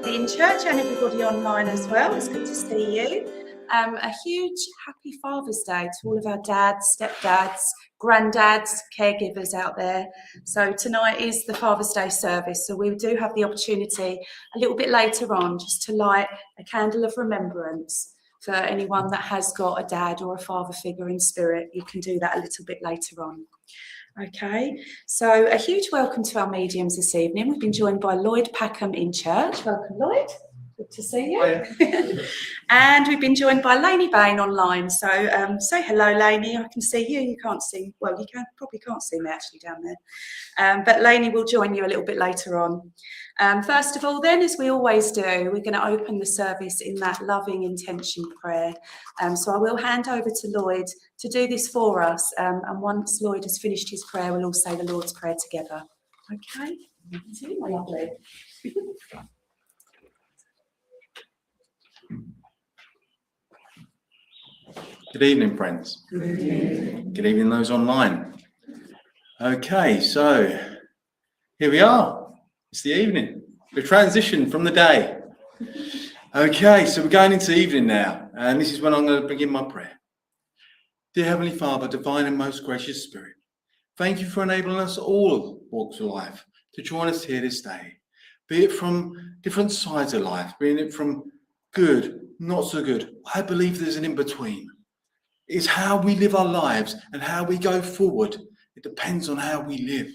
in church and everybody online as well. It's good to see you. A huge happy Father's Day to all of our dads, stepdads, granddads, caregivers out there. So tonight is the Father's Day service, so we do have the opportunity a little bit later on just to light a candle of remembrance for anyone that has got a dad or a father figure in spirit. You can do that a little bit later on. Okay, so a huge welcome to our mediums this evening. We've been joined by Lloyd Packham in church. Welcome, Lloyd. Good to see you. Hiya. And we've been joined by Lainey Baine online. So say hello, Lainey. I can see you. You can't see. Well, you probably can't see me actually down there. But Lainey will join you a little bit later on. First of all, then, as we always do, we're going to open the service in that loving intention prayer. So I will hand over to Lloyd to do this for us. And once Lloyd has finished his prayer, we'll all say the Lord's Prayer together. Okay? Lovely. Good evening, friends. Good evening. Good evening, those online. Okay, so here we are. It's the evening. We've transitioned from the day. Okay, so we're going into evening now, and this is when I'm going to begin my prayer. Dear Heavenly Father, divine and most gracious Spirit, thank you for enabling us all walks of life to join us here this day, be it from different sides of life, be it from good, not so good. I believe there's an in-between. It's how we live our lives and how we go forward. It depends on how we live.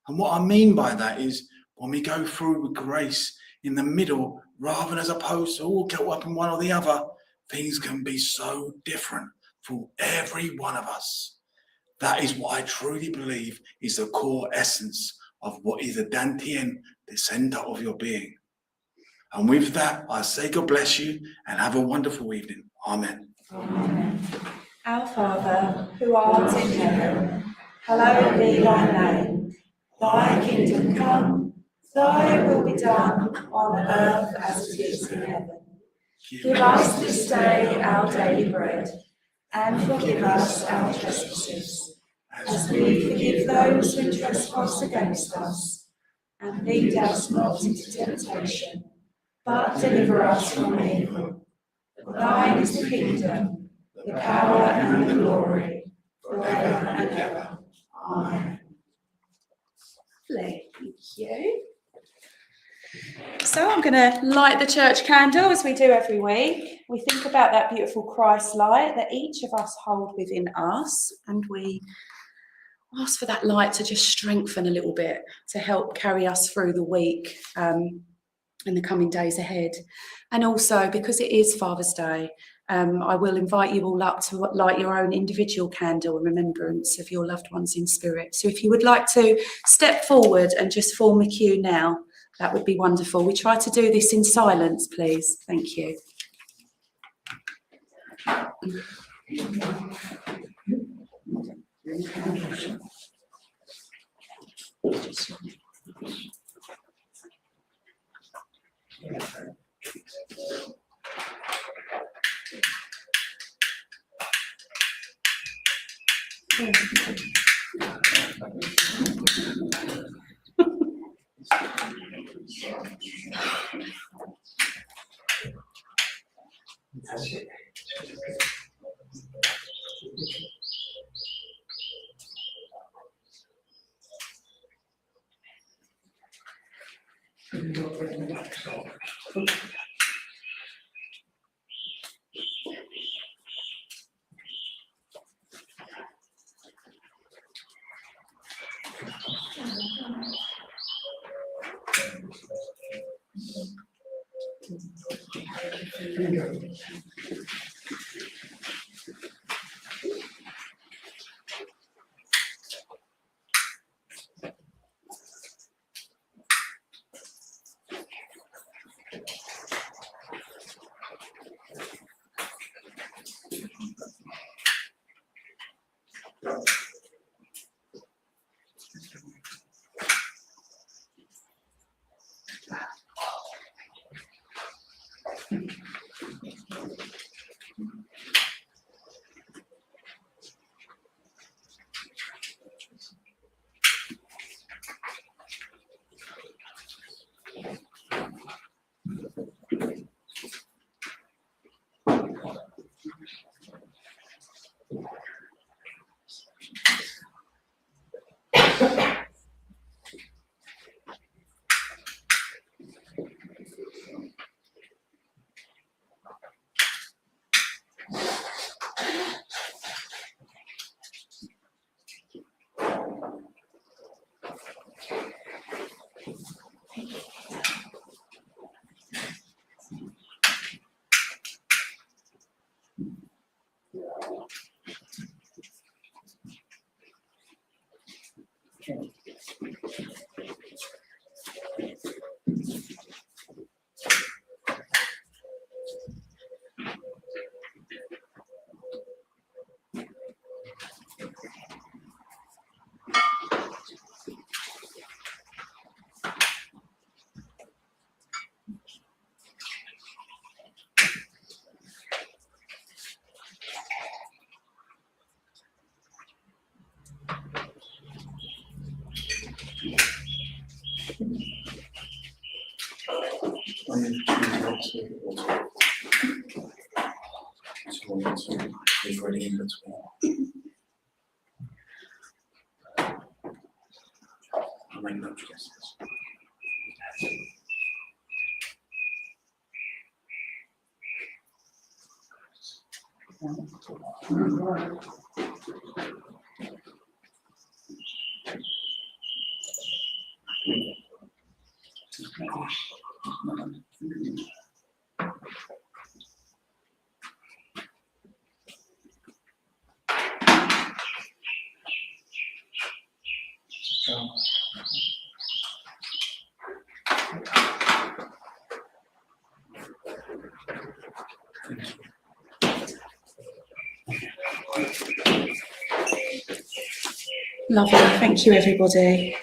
And what I mean by that is when we go through with grace in the middle, rather than as opposed to all go up in one or the other, things can be so different for every one of us. That is what I truly believe is the core essence of what is the Dantian, the center of your being. And with that, I say God bless you and have a wonderful evening. Amen. Amen. Our Father, who art in heaven, hallowed be thy name. Thy kingdom come, thy will be done on earth as it is in heaven. Give us this day our daily bread, and forgive us our trespasses, as we forgive those who trespass against us. And lead us not into temptation, but deliver us from evil. For thine is the kingdom, the power and the glory, forever and ever. Amen. Lovely, thank you. So I'm going to light the church candle as we do every week. We think about that beautiful Christ light that each of us hold within us, and we ask for that light to just strengthen a little bit to help carry us through the week and the coming days ahead. And also, because it is Father's Day, I will invite you all up to light your own individual candle in remembrance of your loved ones in spirit. So if you would like to step forward and just form a queue now, that would be wonderful. We try to do this in silence, please. Thank you. Lovely, thank you everybody.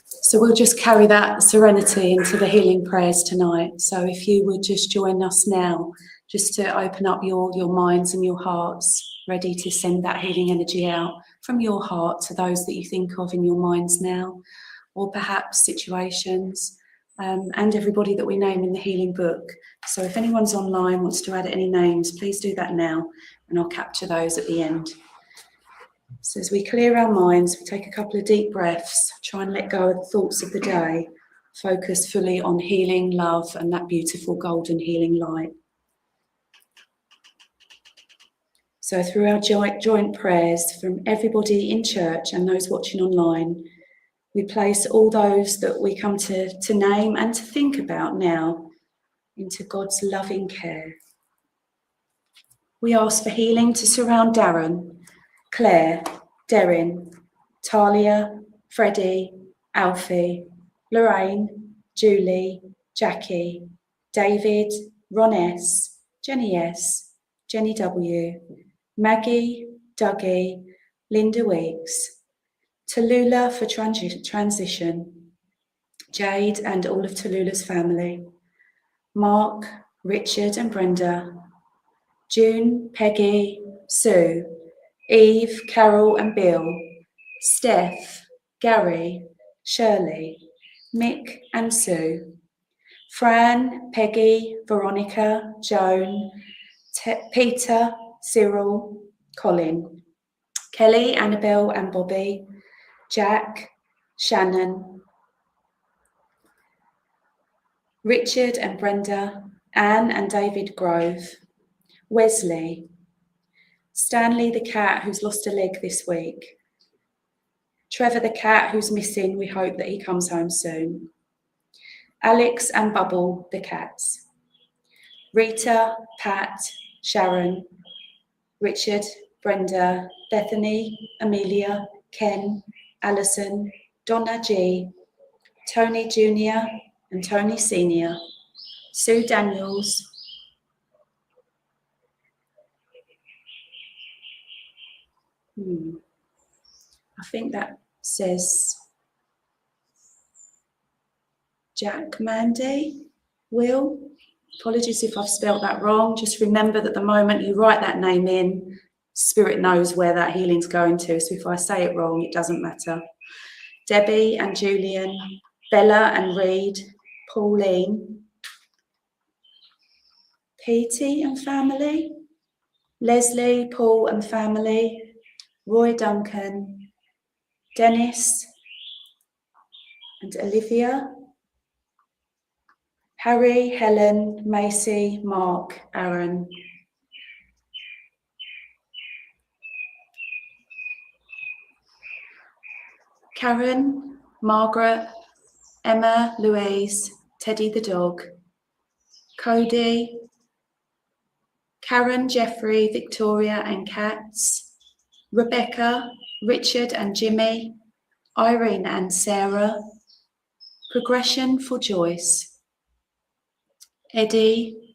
So we'll just carry that serenity into the healing prayers tonight. So if you would just join us now, just to open up your minds and your hearts, ready to send that healing energy out from your heart to those that you think of in your minds now, or perhaps situations, and everybody that we name in the healing book. So if anyone's online wants to add any names, please do that now, and I'll capture those at the end. So as we clear our minds, we take a couple of deep breaths, try and let go of the thoughts of the day, focus fully on healing, love, and that beautiful golden healing light. So through our joint prayers from everybody in church and those watching online, we place all those that we come to name and to think about now into God's loving care. We ask for healing to surround Darren, Claire, Derrin, Talia, Freddie, Alfie, Lorraine, Julie, Jackie, David, Ron S, Jenny S, Jenny W, Maggie, Dougie, Linda Weeks, Tallulah for transition, Jade and all of Tallulah's family, Mark, Richard and Brenda, June, Peggy, Sue, Eve, Carol and Bill, Steph, Gary, Shirley, Mick and Sue, Fran, Peggy, Veronica, Joan, Peter, Cyril, Colin, Kelly, Annabelle and Bobby, Jack, Shannon, Richard and Brenda, Anne and David Grove, Wesley, Stanley the cat who's lost a leg this week, Trevor the cat who's missing, we hope that he comes home soon, Alex and Bubble the cats, Rita, Pat, Sharon, Richard, Brenda, Bethany, Amelia, Ken, Alison, Donna G, Tony Jr. and Tony Sr, Sue Daniels, I think that says Jack Mandy, Will. Apologies if I've spelt that wrong. Just remember that the moment you write that name in, Spirit knows where that healing's going to. So if I say it wrong, it doesn't matter. Debbie and Julian, Bella and Reed, Pauline, Petey and family, Leslie, Paul and family, Roy Duncan, Dennis and Olivia, Harry, Helen, Macy, Mark, Aaron, Karen, Margaret, Emma, Louise, Teddy the dog, Cody, Karen, Jeffrey, Victoria and Cats, Rebecca, Richard and Jimmy, Irene and Sarah, Progression for Joyce, Eddie,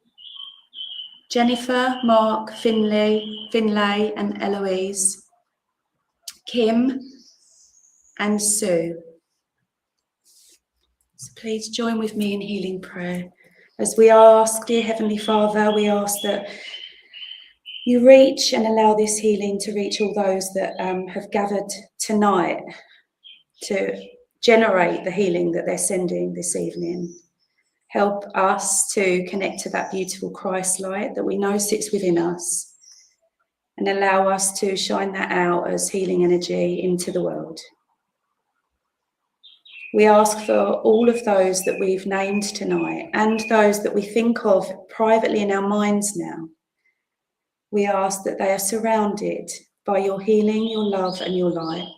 Jennifer, Mark, Finlay and Eloise, Kim and Sue. So please join with me in healing prayer. As we ask, dear Heavenly Father, we ask that you reach and allow this healing to reach all those that have gathered tonight to generate the healing that they're sending this evening. Help us to connect to that beautiful Christ light that we know sits within us, and allow us to shine that out as healing energy into the world. We ask for all of those that we've named tonight and those that we think of privately in our minds now. We ask that they are surrounded by your healing, your love and your light.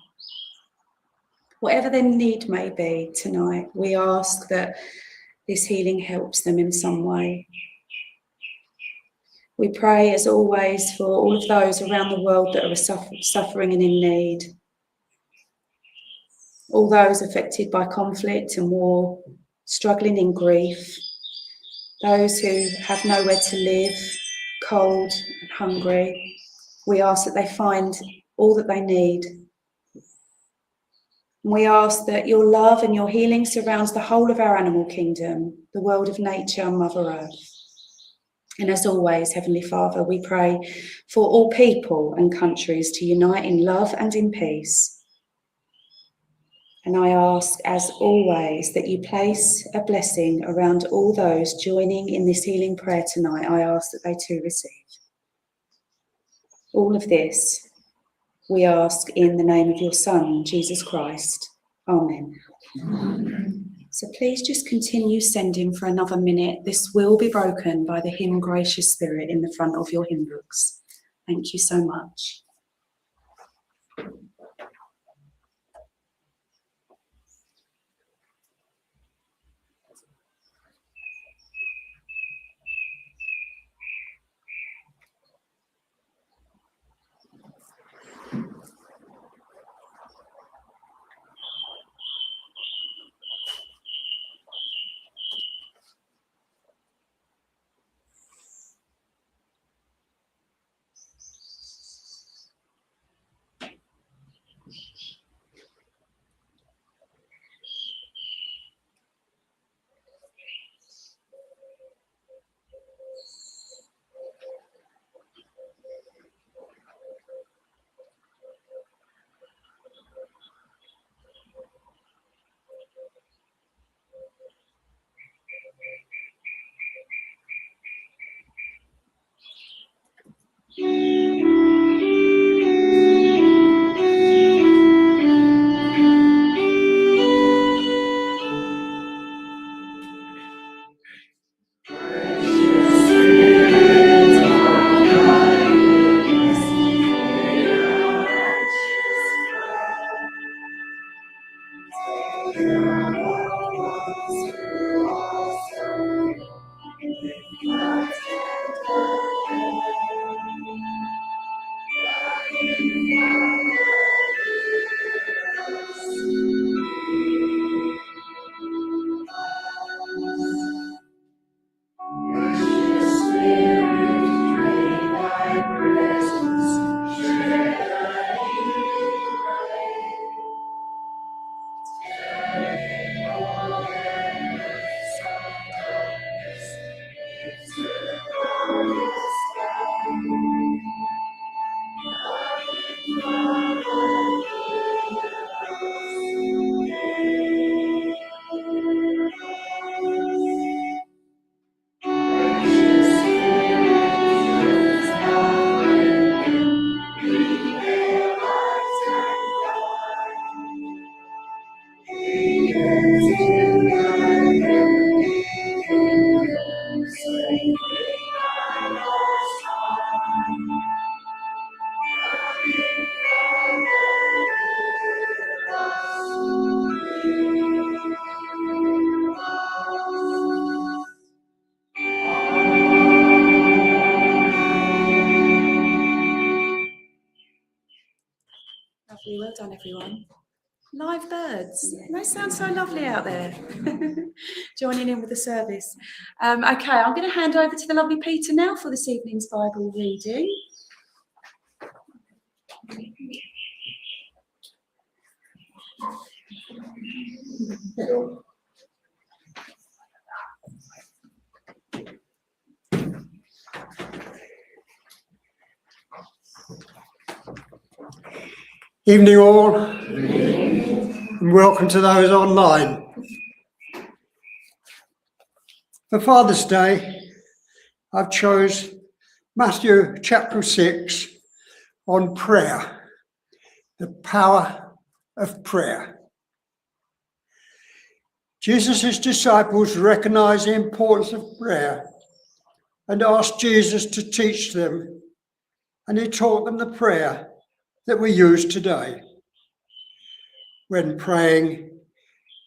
Whatever their need may be tonight, we ask that this healing helps them in some way. We pray, as always, for all of those around the world that are suffering and in need. All those affected by conflict and war, struggling in grief. Those who have nowhere to live, cold and hungry. We ask that they find all that they need. We ask that your love and your healing surrounds the whole of our animal kingdom, the world of nature and Mother Earth. And as always, Heavenly Father, we pray for all people and countries to unite in love and in peace. And I ask, as always, that you place a blessing around all those joining in this healing prayer tonight. I ask that they too receive. All of this we ask in the name of your Son, Jesus Christ. Amen. So please just continue sending for another minute. This will be broken by the hymn Gracious Spirit in the front of your hymn books. Thank you so much. Lovely, well done everyone. Live birds. They sound so lovely out there. Joining in with the service. Okay, I'm going to hand over to the lovely Peter now for this evening's Bible reading. Evening all, and welcome to those online. For Father's Day, I've chose Matthew chapter 6 on prayer, the power of prayer. Jesus' disciples recognized the importance of prayer and asked Jesus to teach them, and he taught them the prayer that we use today. When praying,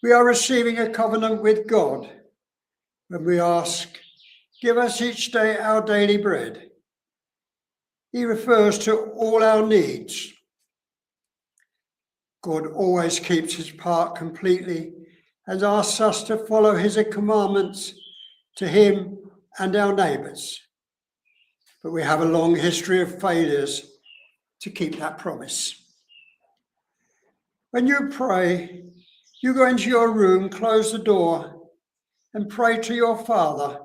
we are receiving a covenant with God. When we ask, "Give us each day our daily bread," he refers to all our needs. God always keeps his part completely and asks us to follow his commandments to him and our neighbours. But we have a long history of failures to keep that promise. When you pray, you go into your room, close the door, and pray to your Father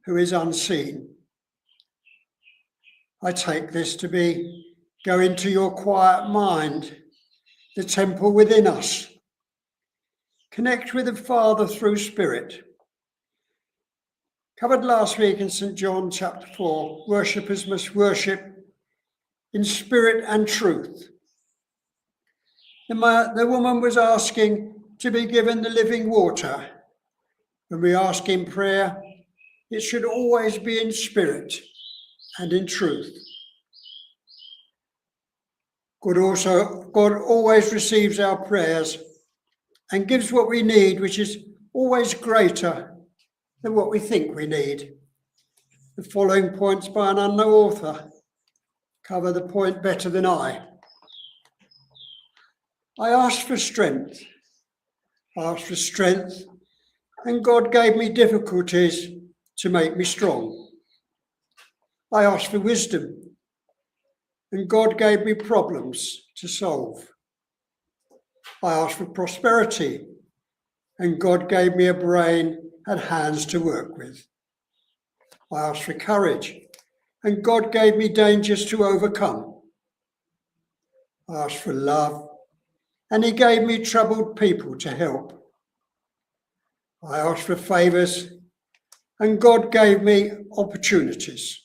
who is unseen. I take this to be go into your quiet mind, the temple within us. Connect with the Father through Spirit. Covered last week in St. John chapter 4, worshippers must worship in spirit and truth. The woman was asking to be given the living water. When we ask in prayer, it should always be in spirit and in truth. God always receives our prayers and gives what we need, which is always greater than what we think we need. The following points by an unknown author cover the point better than I. I asked for strength. And God gave me difficulties to make me strong. I asked for wisdom, and God gave me problems to solve. I asked for prosperity, and God gave me a brain and hands to work with. I asked for courage, and God gave me dangers to overcome. I asked for love, and he gave me troubled people to help. I asked for favours, and God gave me opportunities.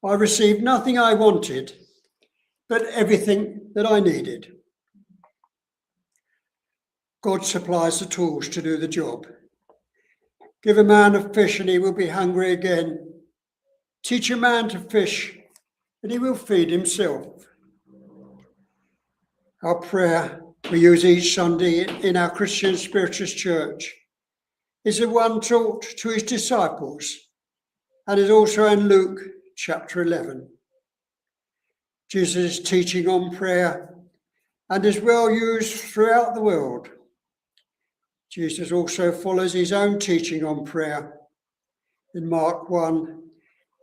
I received nothing I wanted, but everything that I needed. God supplies the tools to do the job. Give a man a fish and he will be hungry again. Teach a man to fish and he will feed himself. Our prayer we use each Sunday in our Christian Spiritualist church is the one taught to his disciples and is also in Luke chapter 11. Jesus' teaching on prayer and is well used throughout the world. Jesus also follows his own teaching on prayer. In Mark 1,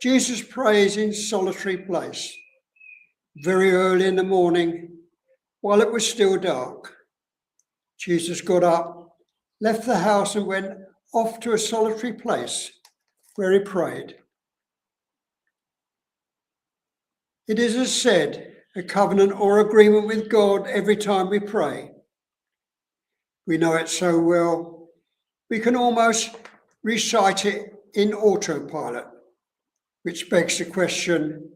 Jesus prays in solitary place, very early in the morning, while it was still dark. Jesus got up, left the house and went off to a solitary place where he prayed. It is, as said, a covenant or agreement with God every time we pray. We know it so well, we can almost recite it in autopilot, which begs the question,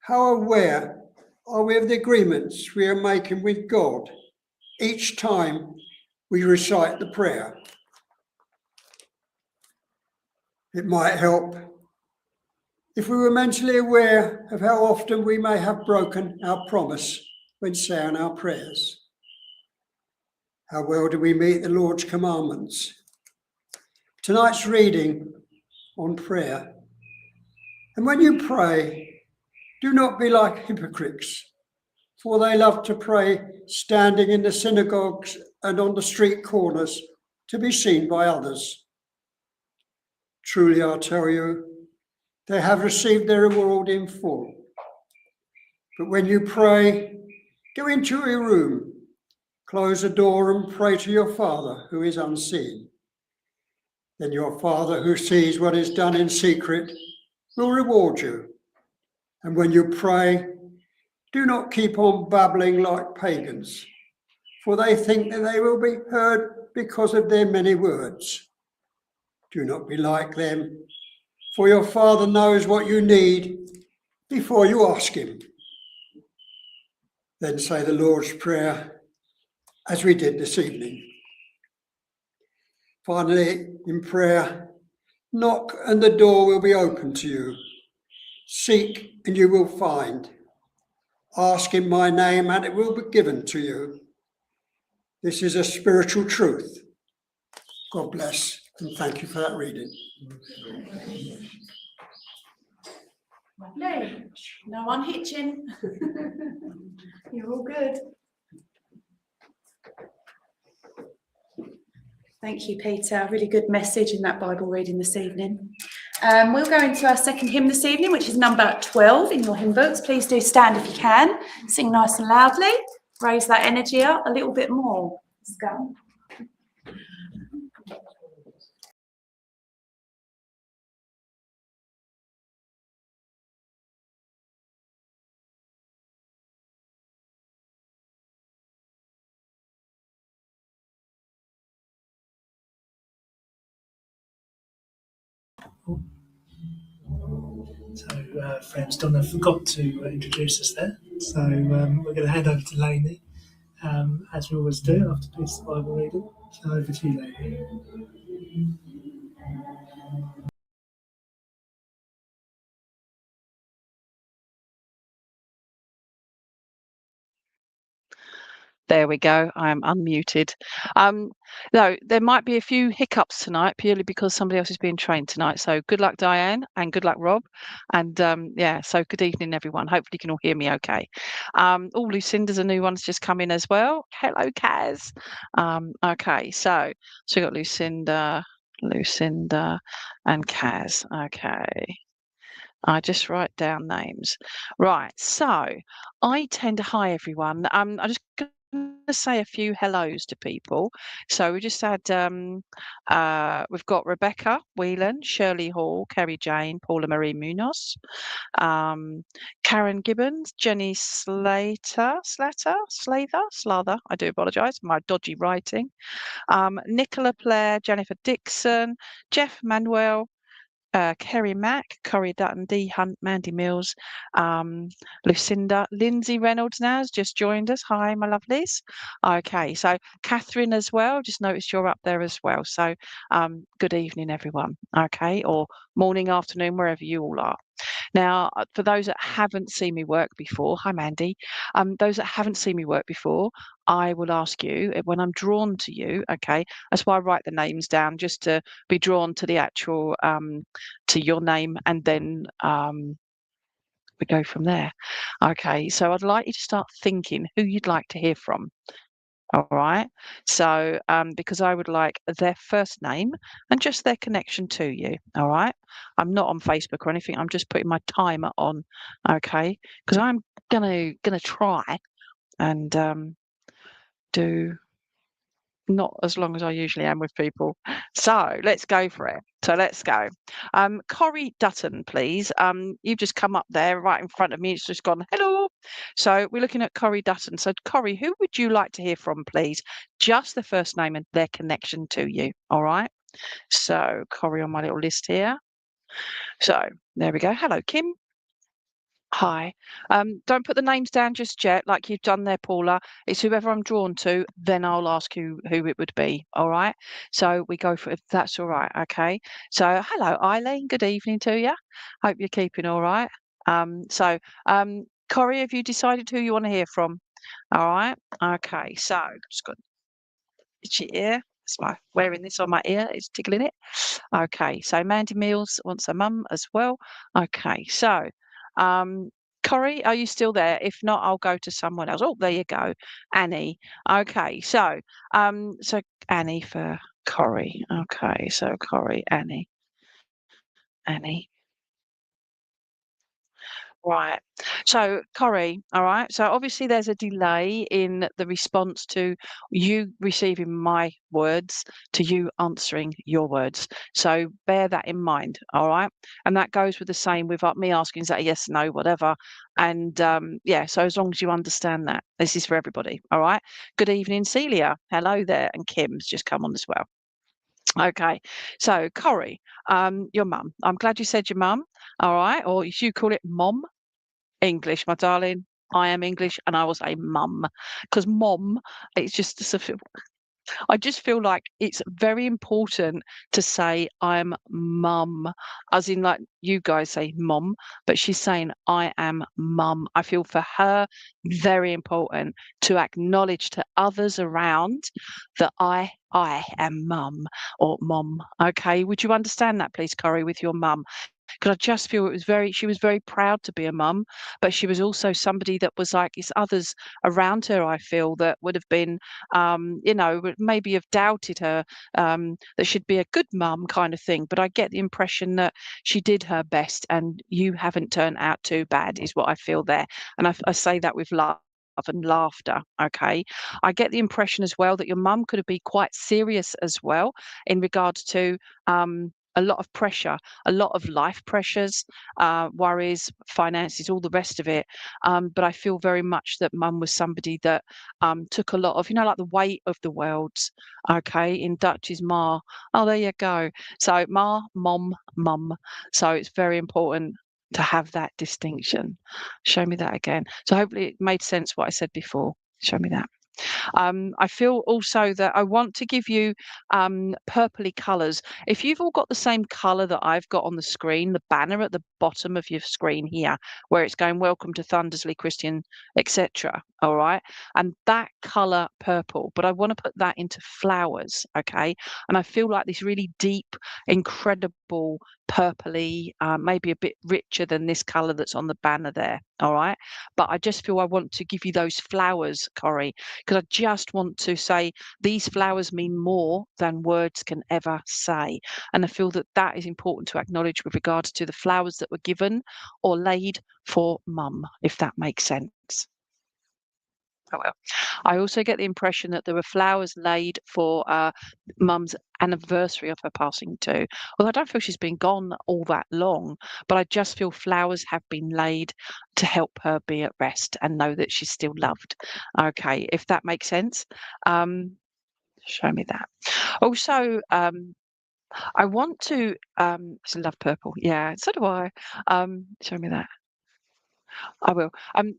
how aware are we of the agreements we are making with God each time we recite the prayer? It might help if we were mentally aware of how often we may have broken our promise when saying our prayers. How well do we meet the Lord's commandments? Tonight's reading on prayer. And when you pray, do not be like hypocrites, for they love to pray, standing in the synagogues and on the street corners, to be seen by others. Truly, I tell you, they have received their reward in full. But when you pray, go into your room, close the door and pray to your Father who is unseen. Then your Father who sees what is done in secret will reward you. And when you pray, do not keep on babbling like pagans, for they think that they will be heard because of their many words. Do not be like them, for your Father knows what you need before you ask him. Then say the Lord's Prayer, as we did this evening. Finally, in prayer, knock and the door will be open to you. Seek and you will find. Ask in my name and it will be given to you. This is a spiritual truth. God bless and thank you for that reading. Lovely. No one hitching. You're all good. Thank you, Peter. Really good message in that Bible reading this evening. We'll go into our second hymn this evening, which is number 12 in your hymn books. Please do stand if you can. Sing nice and loudly. Raise that energy up a little bit more. Let's go. So, friends, Donna forgot to introduce us there. So, we're going to hand over to Lainey, as we always do after this Bible reading. So, over to you, Lainey. There we go. I am unmuted. No, there might be a few hiccups tonight purely because somebody else is being trained tonight. So good luck, Diane, and good luck, Rob. And yeah, so good evening, everyone. Hopefully you can all hear me okay. Lucinda's a new one's just come in as well. Hello, Kaz. Okay, so we got Lucinda, and Kaz. Okay. I just write down names. Right, so I tend to hi everyone. I'm just going to say a few hellos to people. So we just had we've got Rebecca Whelan, Shirley Hall, Kerry Jane, Paula Marie Munoz, Karen Gibbons, Jenny Slather. I do apologise for my dodgy writing. Nicola Blair, Jennifer Dixon, Jeff Manuel, Kerry Mack, Corrie Dutton, Dee Hunt, Mandy Mills, Lucinda, Lindsay Reynolds now has just joined us. Hi, my lovelies. Okay, so Catherine as well. Just noticed you're up there as well. So good evening, everyone. Okay, or morning, afternoon, wherever you all are. Now, for those that haven't seen me work before, hi Mandy. Those that haven't seen me work before, I will ask you when I'm drawn to you. Okay, that's why I write the names down, just to be drawn to the actual to your name, and then we go from there. Okay, so I'd like you to start thinking who you'd like to hear from. All right, so because I would like their first name and just their connection to you. All right, I'm not on Facebook or anything. I'm just putting my timer on. Okay, because I'm gonna try and do not as long as I usually am with people. So let's go for it. So let's go. Corrie Dutton, please. You've just come up there right in front of me. It's just gone, hello. So we're looking at Corrie Dutton. So Corrie, who would you like to hear from, please? Just the first name and their connection to you. All right. So Corrie on my little list here. So there we go. Hello, Kim. Hi. Don't put the names down just yet, like you've done there, Paula. It's whoever I'm drawn to, then I'll ask who it would be. All right. So we go for if that's all right. Okay. So hello, Eileen. Good evening to you. Hope you're keeping all right. Corrie, have you decided who you want to hear from? All right. Okay. So just got itchy ear. That's why wearing this on my ear. It's tickling it. Okay. So Mandy Mills wants a mum as well. Okay. So Corrie, are you still there? If not, I'll go to someone else. Oh, there you go. Annie. Okay, so Annie for Corrie. Okay, so Corrie, Annie. Right. So, Corrie, all right. So, obviously, there's a delay in the response to you receiving my words to you answering your words. So, bear that in mind, all right. And that goes with the same with me asking, is that a yes, no, whatever. And yeah, so as long as you understand that, this is for everybody, all right. Good evening, Celia. Hello there. And Kim's just come on as well. Okay. So, Corrie, your mum. I'm glad you said your mum, all right. Or you call it mom. English, my darling. I am English and I will say mum because mom, it's just sort of, I just feel like it's very important to say I'm mum, as in like you guys say mom, but she's saying I am mum. I feel for her very important to acknowledge to others around that I am mum or mom. Okay, would you understand that, please, Corrie, with your mum? Because I just feel she was very proud to be a mum, but she was also somebody that was like, it's others around her, I feel, that would have been, you know, would maybe have doubted her, that she'd be a good mum kind of thing. But I get the impression that she did her best and you haven't turned out too bad, is what I feel there. And I say that with love and laughter. Okay. I get the impression as well that your mum could have been quite serious as well in regards to a lot of pressure, a lot of life pressures, worries, finances, all the rest of it. But I feel very much that mum was somebody that took a lot of, you know, like the weight of the world. Okay. In Dutch is ma. Oh, there you go. So ma, mom, mum. So it's very important to have that distinction. Show me that again. So hopefully it made sense what I said before. Show me that. I feel also that I want to give you purpley colours. If you've all got the same colour that I've got on the screen, the banner at the bottom of your screen here, where it's going, welcome to Thundersley Christian, etc. All right. And that colour purple, but I want to put that into flowers. Okay. And I feel like this really deep, incredible purpley, maybe a bit richer than this colour that's on the banner there. All right. But I just feel I want to give you those flowers, Corrie, because I just want to say these flowers mean more than words can ever say. And I feel that that is important to acknowledge with regards to the flowers that were given or laid for mum, if that makes sense. Oh well. I also get the impression that there were flowers laid for mum's anniversary of her passing too. Well, I don't feel she's been gone all that long, but I just feel flowers have been laid to help her be at rest and know that she's still loved. Okay, if that makes sense. Show me that. Also, I want to I love purple. Yeah, so do I. Show me that. I will.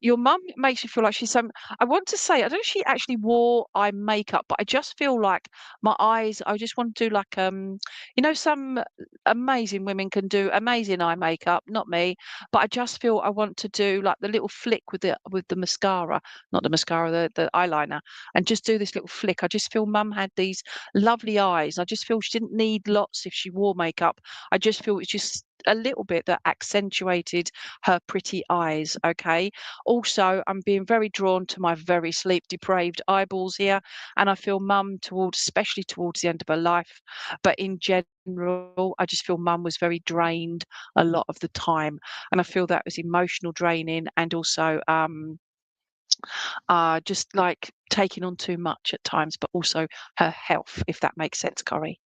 Your mum makes you feel like she's I want to say, I don't know if she actually wore eye makeup, but I just feel like my eyes, I just want to do like, you know, some amazing women can do amazing eye makeup, not me, but I just feel I want to do like the little flick with the mascara, not the mascara, the eyeliner, and just do this little flick. I just feel mum had these lovely eyes. I just feel she didn't need lots if she wore makeup. I just feel it's just a little bit that accentuated her pretty eyes. Okay. Also, I'm being very drawn to my very sleep deprived eyeballs here, and I feel mum especially towards the end of her life, but in general, I just feel mum was very drained a lot of the time, and I feel that was emotional draining and also just like taking on too much at times, but also her health, if that makes sense, Corrie.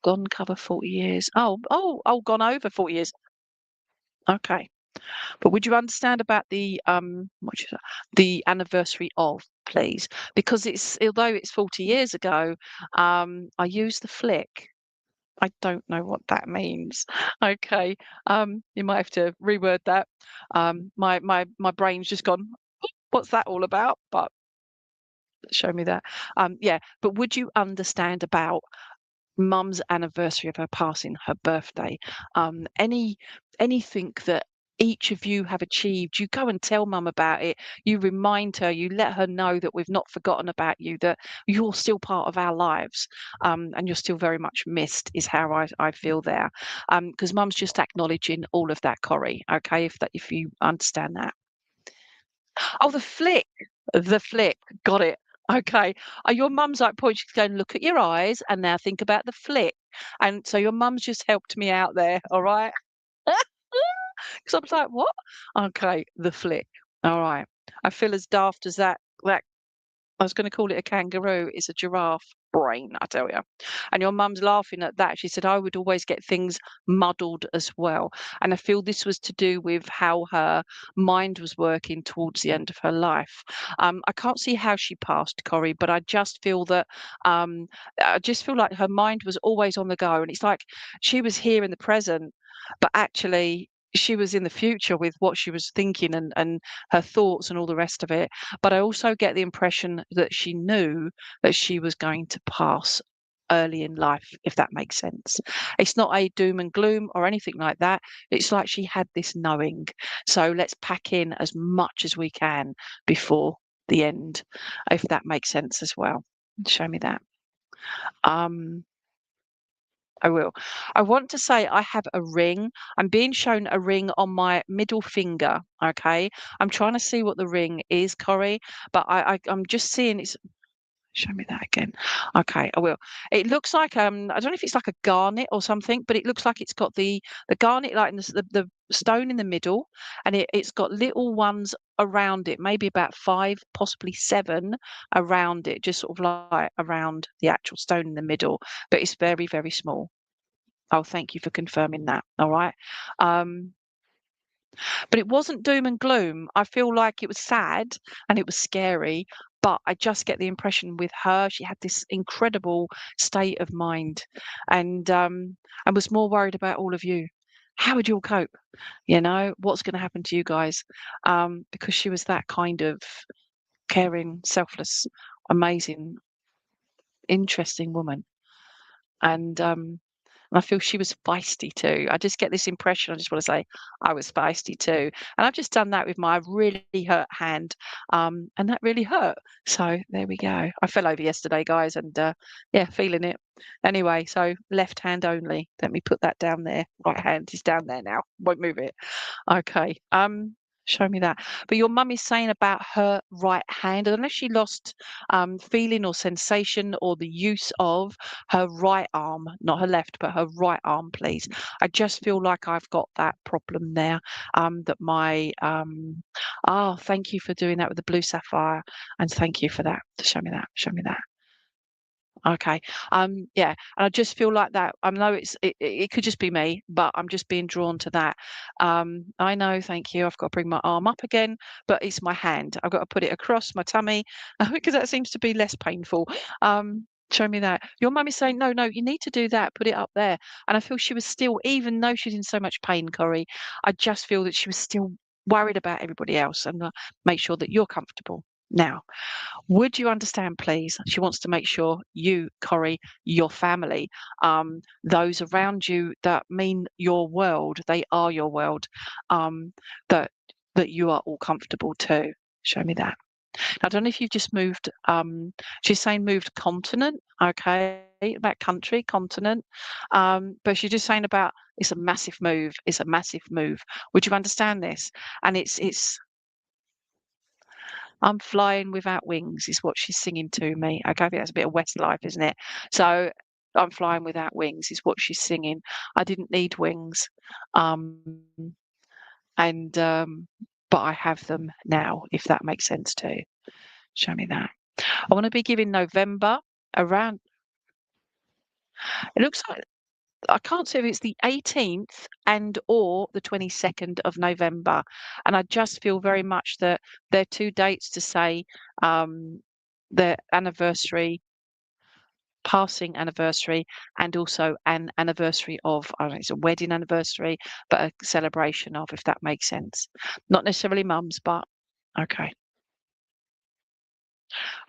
Gone cover 40 years. Oh, gone over 40 years. Okay. But would you understand about the the anniversary of, please? Because it's although it's 40 years ago, I used the flick. I don't know what that means. Okay. You might have to reword that. My brain's just gone, what's that all about? But show me that. Yeah, but would you understand about mum's anniversary of her passing, her birthday, anything that each of you have achieved. You go and tell mum about it. You remind her, you let her know that we've not forgotten about you, that you're still part of our lives, and you're still very much missed, is how I feel there. Because mum's just acknowledging all of that, Corrie. Okay, if you understand that. Oh, the flick. The flick. Got it. Okay. Your mum's like pointing, she's going, look at your eyes and now think about the flick. And so your mum's just helped me out there. All right. Because I was like, what? Okay, the flick. All right. I feel as daft as that I was going to call it a kangaroo. It's a giraffe brain, I tell you. And your mum's laughing at that. She said, I would always get things muddled as well. And I feel this was to do with how her mind was working towards the end of her life. I can't see how she passed, Corrie, but I just feel that like her mind was always on the go. And it's like she was here in the present, but actually she was in the future with what she was thinking and her thoughts and all the rest of it. But I also get the impression that she knew that she was going to pass early in life, if that makes sense. It's not a doom and gloom or anything like that. It's like she had this knowing. So let's pack in as much as we can before the end, if that makes sense as well. Show me that. I will. I want to say I have a ring. I'm being shown a ring on my middle finger. Okay. I'm trying to see what the ring is, Corrie, but I'm just seeing it's. Show me that again. Okay, I will. It looks like I don't know if it's like a garnet or something, but it looks like it's got the garnet like in the stone in the middle, and it's got little ones around it, maybe about 5, possibly 7 around it, just sort of like around the actual stone in the middle, but it's very, very small. Oh, thank you for confirming that. All right. But it wasn't doom and gloom. I feel like it was sad and it was scary, but I just get the impression with her, she had this incredible state of mind and was more worried about all of you. How would you all cope? You know, what's going to happen to you guys? Because she was that kind of caring, selfless, amazing, interesting woman. And I feel she was feisty too. I just get this impression. I just want to say I was feisty too. And I've just done that with my really hurt hand. And that really hurt. So there we go. I fell over yesterday, guys, and yeah, feeling it. Anyway, so left hand only. Let me put that down there. Right hand is down there now. Won't move it. Okay. Show me that. But your mum is saying about her right hand. I don't know if she lost feeling or sensation or the use of her right arm, not her left, but her right arm, please. I just feel like I've got that problem there. That my thank you for doing that with the blue sapphire, and thank you for that. Show me that. Show me that. Okay. Yeah. And I just feel like that. I know it could just be me, but I'm just being drawn to that. I know, thank you. I've got to bring my arm up again, but it's my hand. I've got to put it across my tummy because that seems to be less painful. Show me that. Your mum is saying, no, you need to do that. Put it up there. And I feel she was still, even though she's in so much pain, Corrie, I just feel that she was still worried about everybody else and make sure that you're comfortable. Now, would you understand, please? She wants to make sure you, Corrie, your family, those around you that mean your world, they are your world, that you are all comfortable too. Show me that. I don't know if you've just moved, she's saying moved continent, okay, about country, continent, but she's just saying about it's a massive move, it's a massive move. Would you understand this? And it's I'm flying without wings is what she's singing to me. Okay, I think that's a bit of Westlife, isn't it? So I'm flying without wings is what she's singing. I didn't need wings. But I have them now, if that makes sense too. Show me that. I want to be giving November around. It looks like I can't say if it's the 18th and or the 22nd of November. And I just feel very much that they're 2 dates to say their anniversary, passing anniversary, and also an anniversary of, I don't know, it's a wedding anniversary, but a celebration of, if that makes sense. Not necessarily mum's, but okay.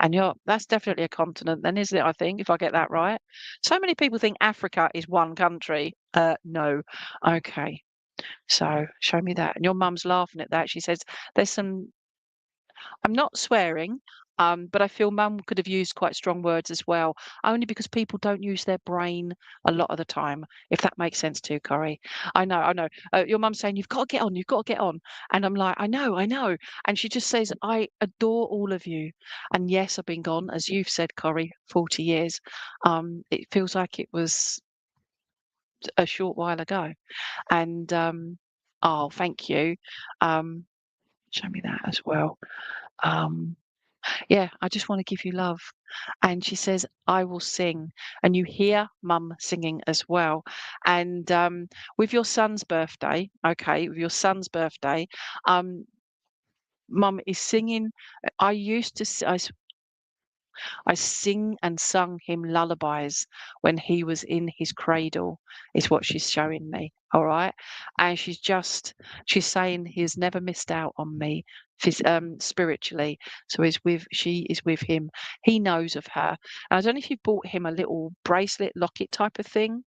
And that's definitely a continent then, isn't it? I think, if I get that right. So many people think Africa is one country. No. Okay. So show me that. And your mum's laughing at that. She says, there's some, I'm not swearing, but I feel mum could have used quite strong words as well, only because people don't use their brain a lot of the time, if that makes sense too, Corrie. I know. Your mum's saying, you've got to get on, you've got to get on. And I'm like, I know. And she just says, I adore all of you. And yes, I've been gone, as you've said, Corrie, 40 years. It feels like it was a short while ago. And oh, thank you. Show me that as well. Yeah, I just want to give you love. And she says, I will sing. And you hear mum singing as well. And with your son's birthday, okay, with your son's birthday, mum is singing. I used to, I sing and sung him lullabies when he was in his cradle, is what she's showing me. All right. And she's saying he's never missed out on me spiritually. So she is with him. He knows of her. And I don't know if you bought him a little bracelet locket type of thing.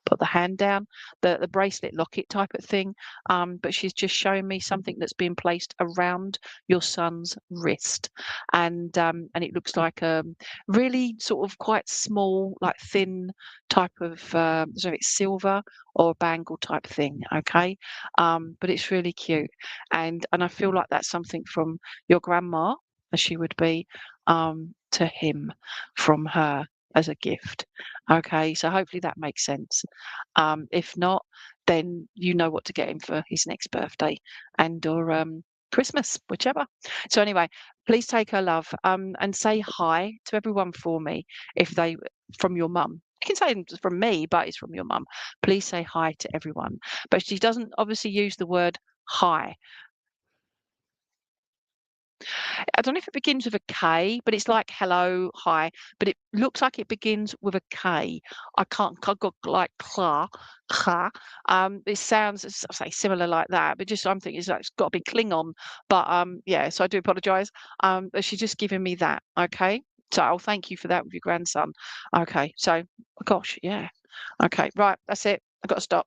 Put the hand down, the bracelet locket type of thing. But she's just showing me something that's been placed around your son's wrist, and it looks like a really sort of quite small, like thin type of so it's silver or a bangle type thing. Okay, but it's really cute, and I feel like that's something from your grandma, as she would be, to him from her as a gift. Okay, so hopefully that makes sense. If not, then you know what to get him for his next birthday or Christmas, whichever. So anyway, please take her love and say hi to everyone for me from your mum. You can say it from me, but it's from your mum. Please say hi to everyone. But she doesn't obviously use the word hi. I don't know if it begins with a K, but it's like hello, hi, but it looks like it begins with a K. I got like kla. It sounds, I say, similar like that, but just I'm thinking it's got to be Klingon. But yeah, so I do apologise. But she's just giving me that. Okay, so I'll thank you for that with your grandson. Okay, so gosh, yeah. Okay, right, that's it. I've got to stop.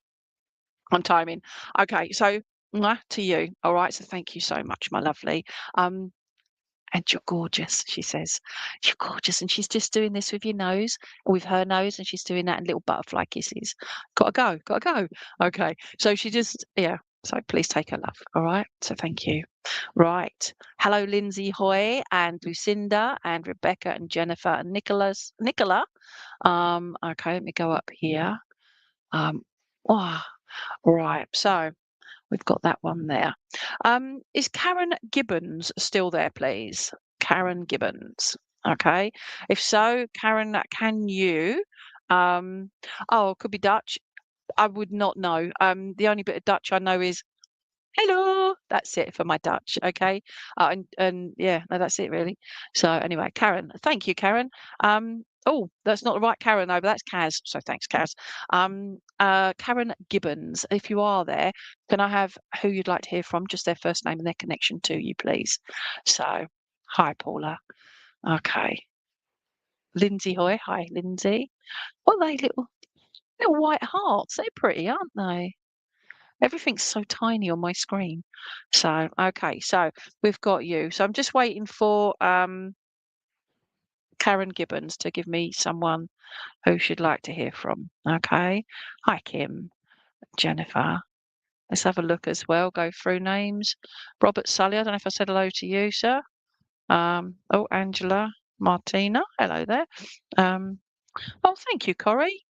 I'm timing. Okay, so mwah, to you. All right, so thank you so much, my lovely. And you're gorgeous, she says. You're gorgeous. And she's just doing this with with her nose, and she's doing that in little butterfly kisses. Gotta go. Okay. So she just, yeah. So please take her love. All right. So thank you. Right. Hello, Lindsay Hoy and Lucinda and Rebecca and Jennifer and Nicola. Okay, let me go up here. Oh, right. So we've got that one there. Is Karen Gibbons still there, please? Karen Gibbons. Okay. If so, Karen, can you? Oh, it could be Dutch. I would not know. The only bit of Dutch I know is hello. That's it for my Dutch. Okay. And yeah, no, that's it really. So anyway, Karen, thank you, Karen. Oh, that's not the right Karen over. That's Kaz. So thanks, Kaz. Karen Gibbons, if you are there, can I have who you'd like to hear from? Just their first name and their connection to you, please. So, hi, Paula. Okay. Lindsay Hoy. Hi, Lindsay. What are they little white hearts? They're pretty, aren't they? Everything's so tiny on my screen. So, okay. So we've got you. So I'm just waiting for Karen Gibbons to give me someone who she'd like to hear from. Okay. Hi, Kim. Jennifer. Let's have a look as well. Go through names. Robert Sully. I don't know if I said hello to you, sir. Oh, Angela Martina. Hello there. Oh, thank you, Corrie.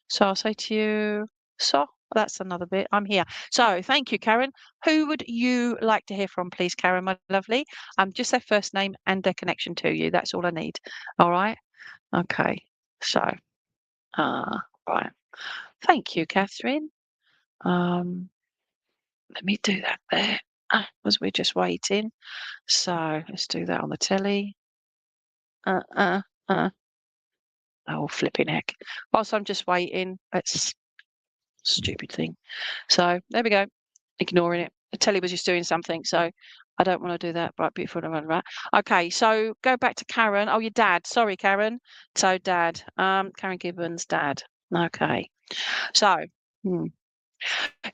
So I'll say to you, so that's another bit. I'm here. So thank you, Karen. Who would you like to hear from, please, Karen, my lovely? Just their first name and their connection to you. That's all I need. All right. Okay. So, right. Thank you, Catherine. Let me do that there as we're just waiting. So let's do that on the telly. Oh, flipping heck. Whilst I'm just waiting, it's stupid thing. So there we go. Ignoring it. The telly was just doing something, so I don't want to do that. Right, beautiful. Right. Okay, so go back to Karen. Oh, your dad. Sorry, Karen. So dad. Karen Gibbons' dad. Okay. So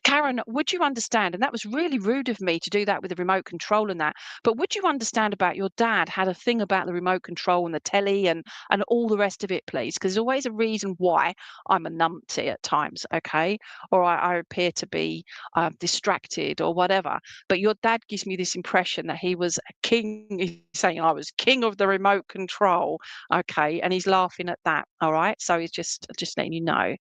Karen, would you understand? And that was really rude of me to do that with the remote control and that. But would you understand about your dad had a thing about the remote control and the telly and all the rest of it, please? Because there's always a reason why I'm a numpty at times, okay? Or I appear to be distracted or whatever. But your dad gives me this impression that he was a king. He's saying I was king of the remote control, okay? And he's laughing at that, all right? So he's just letting you know.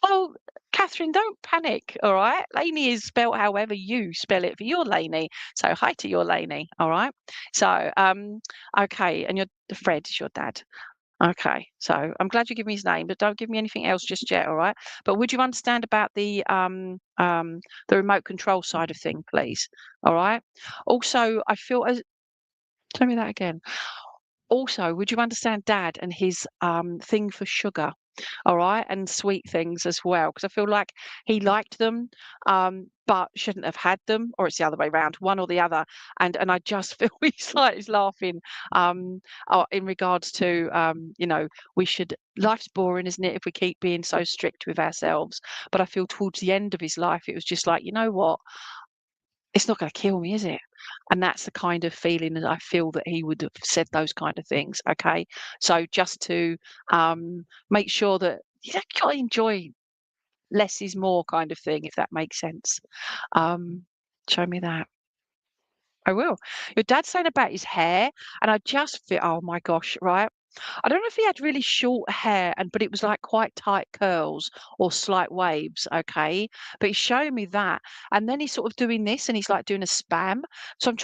Oh, Catherine, don't panic, all right? Lainey is spelled however you spell it for your Lainey. So hi to your Lainey, all right? So, okay, and Fred is your dad. Okay, so I'm glad you give me his name, but don't give me anything else just yet, all right? But would you understand about the remote control side of thing, please? All right. Also, I feel as tell me that again. Also, would you understand Dad and his thing for sugar? All right, and sweet things as well, because I feel like he liked them, but shouldn't have had them, or it's the other way around, one or the other. And I just feel he's laughing in regards to we should. Life's boring, isn't it? If we keep being so strict with ourselves. But I feel towards the end of his life, it was just like, you know what? It's not going to kill me, is it? And that's the kind of feeling that I feel that he would have said those kind of things. Okay, so just to make sure that you don't got to enjoy less is more kind of thing, if that makes sense. Show me that. I will. Your dad's saying about his hair, and I just feel, oh my gosh, right? I don't know if he had really short hair but it was like quite tight curls or slight waves, okay? But he's showing me that. And then he's sort of doing this and he's like doing a spam. So I'm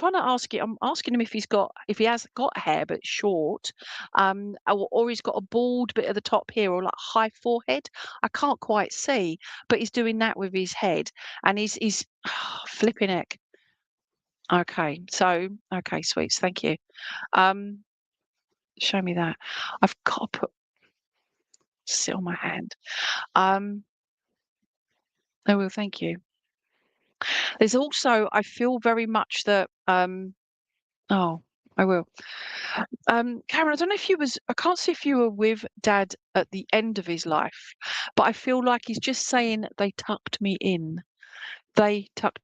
asking him if if he has got hair but short, or he's got a bald bit at the top here or like high forehead. I can't quite see, but he's doing that with his head and he's flipping heck. Okay, so okay, sweets, thank you. Show me that. I've got to sit on my hand. I will, thank you. There's also, I feel very much that, oh, I will. Karen, I don't know if I can't see if you were with Dad at the end of his life, but I feel like he's just saying they tucked me in. They tucked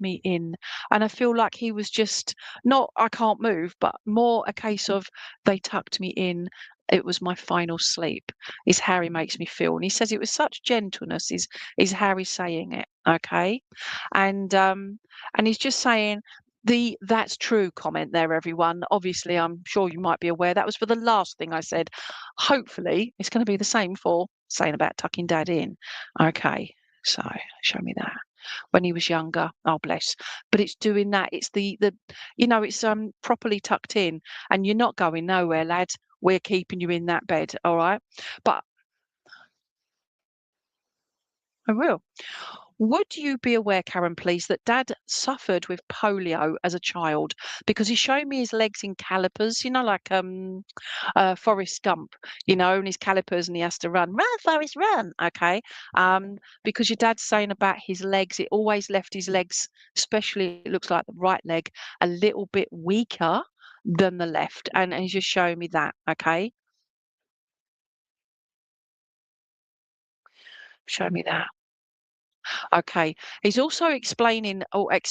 me in. And I feel like he was just not, I can't move, but more a case of they tucked me in. It was my final sleep, is how he makes me feel. And he says it was such gentleness, is how he's saying it. Okay. And he's just saying that's true comment there, everyone. Obviously, I'm sure you might be aware that was for the last thing I said. Hopefully, it's going to be the same for saying about tucking Dad in. Okay. So show me that when he was younger. Oh bless. But it's doing that. It's it's properly tucked in and you're not going nowhere, lad. We're keeping you in that bed, all right? But I will. Would you be aware, Karen, please, that Dad suffered with polio as a child because he's showing me his legs in calipers, like Forrest Gump, and his calipers and he has to run, Forrest, run. Okay. Because your dad's saying about his legs, it always left his legs, especially it looks like the right leg, a little bit weaker than the left. And he's just showing me that. Okay. Show me that. Okay. He's also explaining, all right.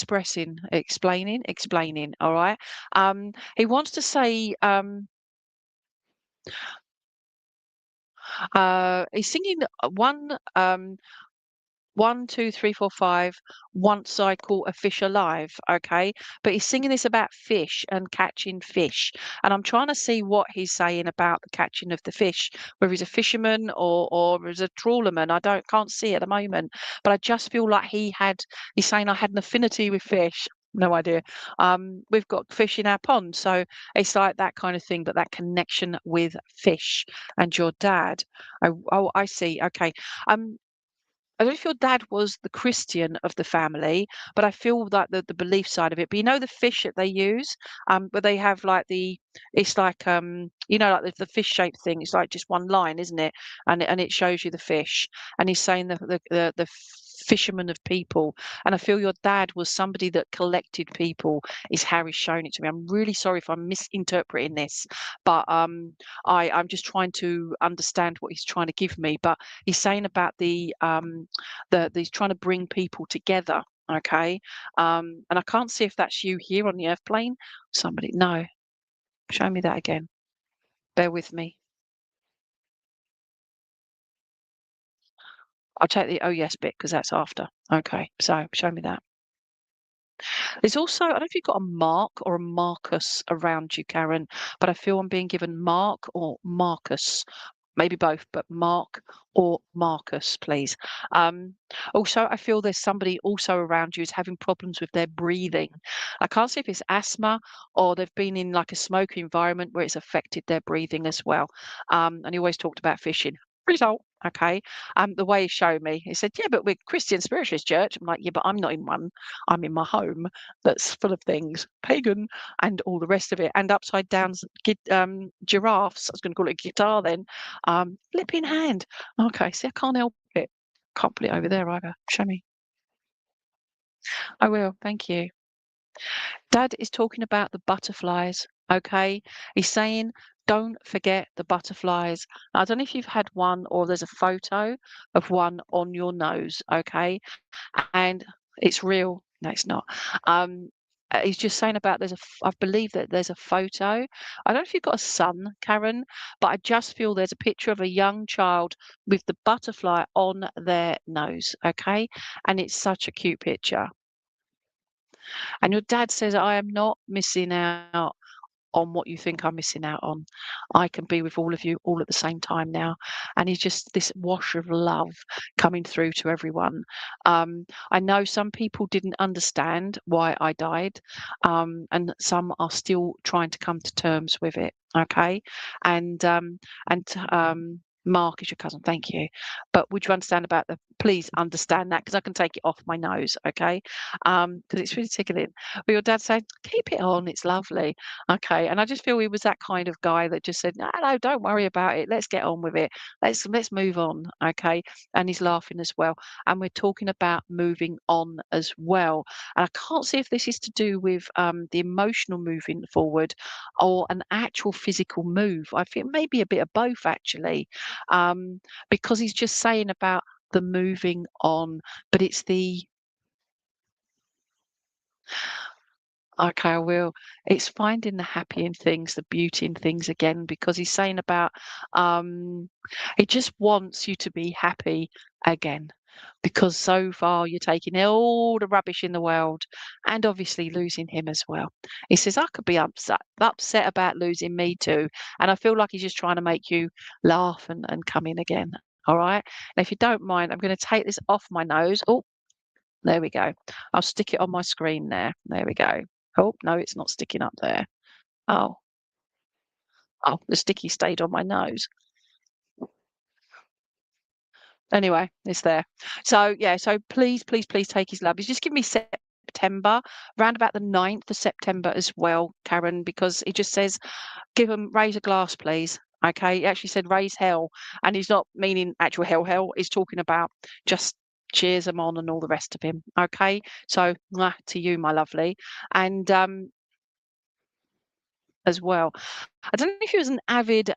He wants to say, he's singing one, two, three, four, five. Once I caught a fish alive. Okay. But he's singing this about fish and catching fish. And I'm trying to see what he's saying about the catching of the fish, whether he's a fisherman or as a trawlerman. Can't see at the moment. But I just feel like he's saying I had an affinity with fish. No idea. We've got fish in our pond. So it's like that kind of thing, but that connection with fish and your dad. Oh, I see. Okay. I don't know if your dad was the Christian of the family, but I feel like the belief side of it. But the fish that they use, where they have like it's like like the fish shaped thing. It's like just one line, isn't it? And it shows you the fish. And he's saying the fisherman of people. And I feel your dad was somebody that collected people, is how he's shown it to me. I'm really sorry if I'm misinterpreting this, but I'm just trying to understand what he's trying to give me. But he's saying about the he's trying to bring people together. Okay. And I can't see if that's you here on the earth plane. Somebody, no, show me that again. Bear with me. I'll take the oh yes bit because that's after. Okay, so show me that. There's also, I don't know if you've got a Mark or a Marcus around you, Karen, but I feel I'm being given Mark or Marcus. Maybe both, but Mark or Marcus, please. Also, I feel there's somebody also around you who's having problems with their breathing. I can't see if it's asthma or they've been in like a smoky environment where it's affected their breathing as well. And he always talked about fishing. Result, okay. The way he showed me, he said, "Yeah, but we're Christian Spiritualist church." I'm like, "Yeah, but I'm not in one. I'm in my home that's full of things, pagan, and all the rest of it, and upside down giraffes." I was going to call it a guitar then. Lip in hand. Okay, see, I can't help it. Can't put it over there either. Show me. I will. Thank you. Dad is talking about the butterflies. Okay, he's saying, don't forget the butterflies. I don't know if you've had one or there's a photo of one on your nose. Okay, and it's real. No, it's not. He's just saying about I believe that there's a photo. I don't know if you've got a son, Karen, but I just feel there's a picture of a young child with the butterfly on their nose. Okay, and it's such a cute picture. And your dad says, I am not missing out on what you think I'm missing out on. I can be with all of you all at the same time now. And he's just this wash of love coming through to everyone. I know some people didn't understand why I died, and some are still trying to come to terms with it. Okay. And Mark is your cousin. Thank you. But would you understand about please understand that because I can take it off my nose. Okay. Because it's really tickling. But your dad said, keep it on. It's lovely. Okay, and I just feel he was that kind of guy that just said, no, don't worry about it. Let's get on with it. Let's move on." Okay, and he's laughing as well. And we're talking about moving on as well. And I can't see if this is to do with the emotional moving forward or an actual physical move. I think maybe a bit of both actually, because he's just saying about the moving on, but it's the okay, I will. It's finding the happy in things, the beauty in things again, because he's saying about he just wants you to be happy again. Because so far you're taking all the rubbish in the world and obviously losing him as well. He says, I could be upset about losing me too. And I feel like he's just trying to make you laugh and come in again. All right. And if you don't mind, I'm going to take this off my nose. Oh, there we go. I'll stick it on my screen there. There we go. Oh, no, it's not sticking up there. Oh. Oh, the sticky stayed on my nose. Anyway, it's there. So, yeah, so please, please, please take his love. He's just give me September, around about the 9th of September as well, Karen, because he just says, give him, raise a glass, please. Okay, he actually said raise hell, and he's not meaning actual hell. He's talking about just cheers him on and all the rest of him. Okay, so to you, my lovely, and as well. I don't know if he was an avid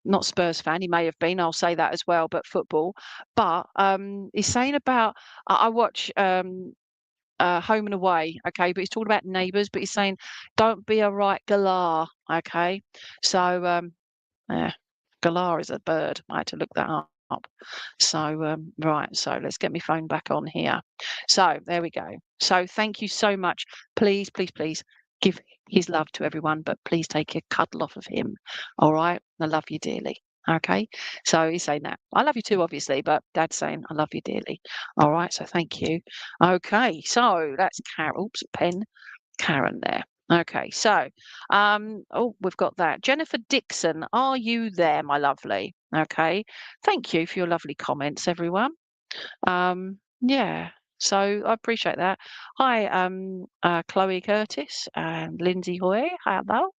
not Spurs fan. He may have been. I'll say that as well. But football. But he's saying about I watch Home and Away. Okay, but he's talking about Neighbours. But he's saying don't be a right galah. Okay, so yeah, galah is a bird. I had to look that up. So right, so let's get my phone back on here. So there we go. So thank you so much. Please, please, please give his love to everyone, but please take a cuddle off of him. All right, I love you dearly. Okay, so he's saying that. I love you too, obviously, but Dad's saying I love you dearly. All right, so thank you. Okay, so that's oops, pen, Karen there. Okay, so oh, we've got that. Jennifer Dixon, are you there, my lovely? Okay, thank you for your lovely comments, everyone. Yeah, so I appreciate that. Hi, Chloe Curtis and Lindsay Hoy. Hello.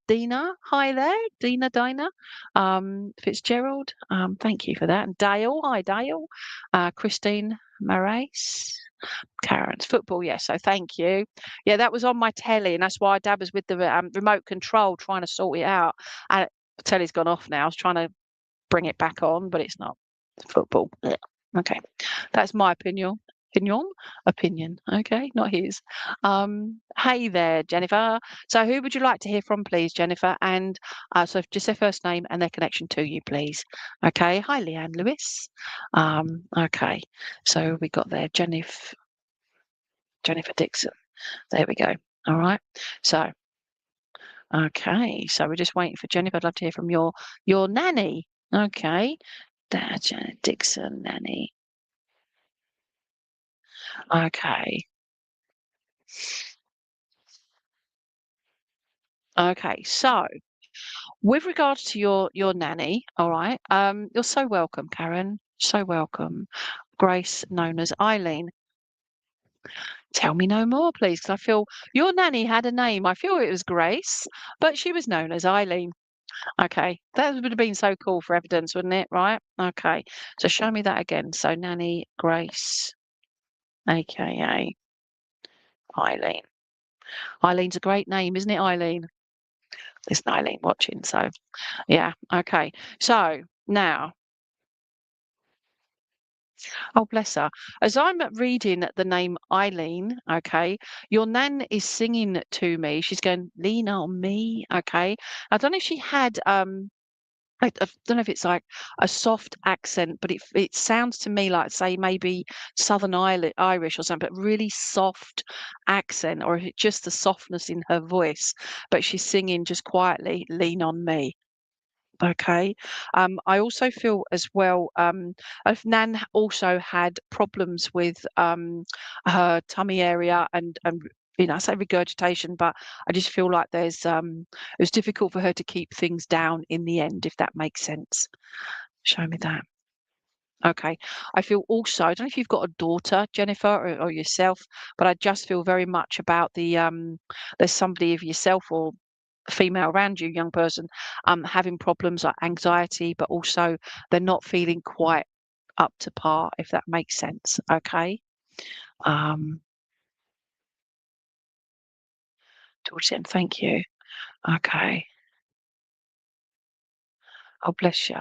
Dina, hi there, Dina. Fitzgerald, thank you for that. And Dale, hi Dale. Christine Marais. Karen's football, yes. So thank you. Yeah, that was on my telly, and that's why Dad was with the remote control trying to sort it out. And the telly's gone off now. I was trying to bring it back on, but it's not. Football. Yeah. Okay, that's my opinion. Opinion. Okay, not his. Hey there, Jennifer. So who would you like to hear from, please, Jennifer? And so just their first name and their connection to you, please. Okay. Hi, Leanne Lewis. Okay. So we got there, Jennifer Dixon. There we go. All right. So, okay. So we're just waiting for Jennifer. I'd love to hear from your nanny. Okay. There, Janet Dixon, nanny. Okay. Okay. So, with regards to your nanny, all right. You're so welcome, Karen. So welcome. Grace, known as Eileen. Tell me no more, please, because I feel your nanny had a name. I feel it was Grace, but she was known as Eileen. Okay, that would have been so cool for evidence, wouldn't it? Right? Okay, so show me that again. So Nanny Grace, aka Eileen. Eileen's a great name, isn't it, Eileen? There's an Eileen watching, so yeah. Okay, so now, oh bless her. As I'm reading the name Eileen, okay, your nan is singing to me. She's going, "Lean on me." Okay, I don't know if she had I don't know if it's like a soft accent, but it sounds to me like, say, maybe Southern Irish or something, but really soft accent, or if it's just the softness in her voice. But she's singing just quietly, "Lean on me." Okay. I also feel as well, if Nan also had problems with her tummy area and I say regurgitation, but I just feel like it was difficult for her to keep things down in the end, if that makes sense. Show me that. Okay. I feel also, I don't know if you've got a daughter, Jennifer, or yourself, but I just feel very much about there's somebody of yourself or female around you, young person, having problems like anxiety, but also they're not feeling quite up to par, if that makes sense. Okay. George, thank you. Okay. Oh, bless you.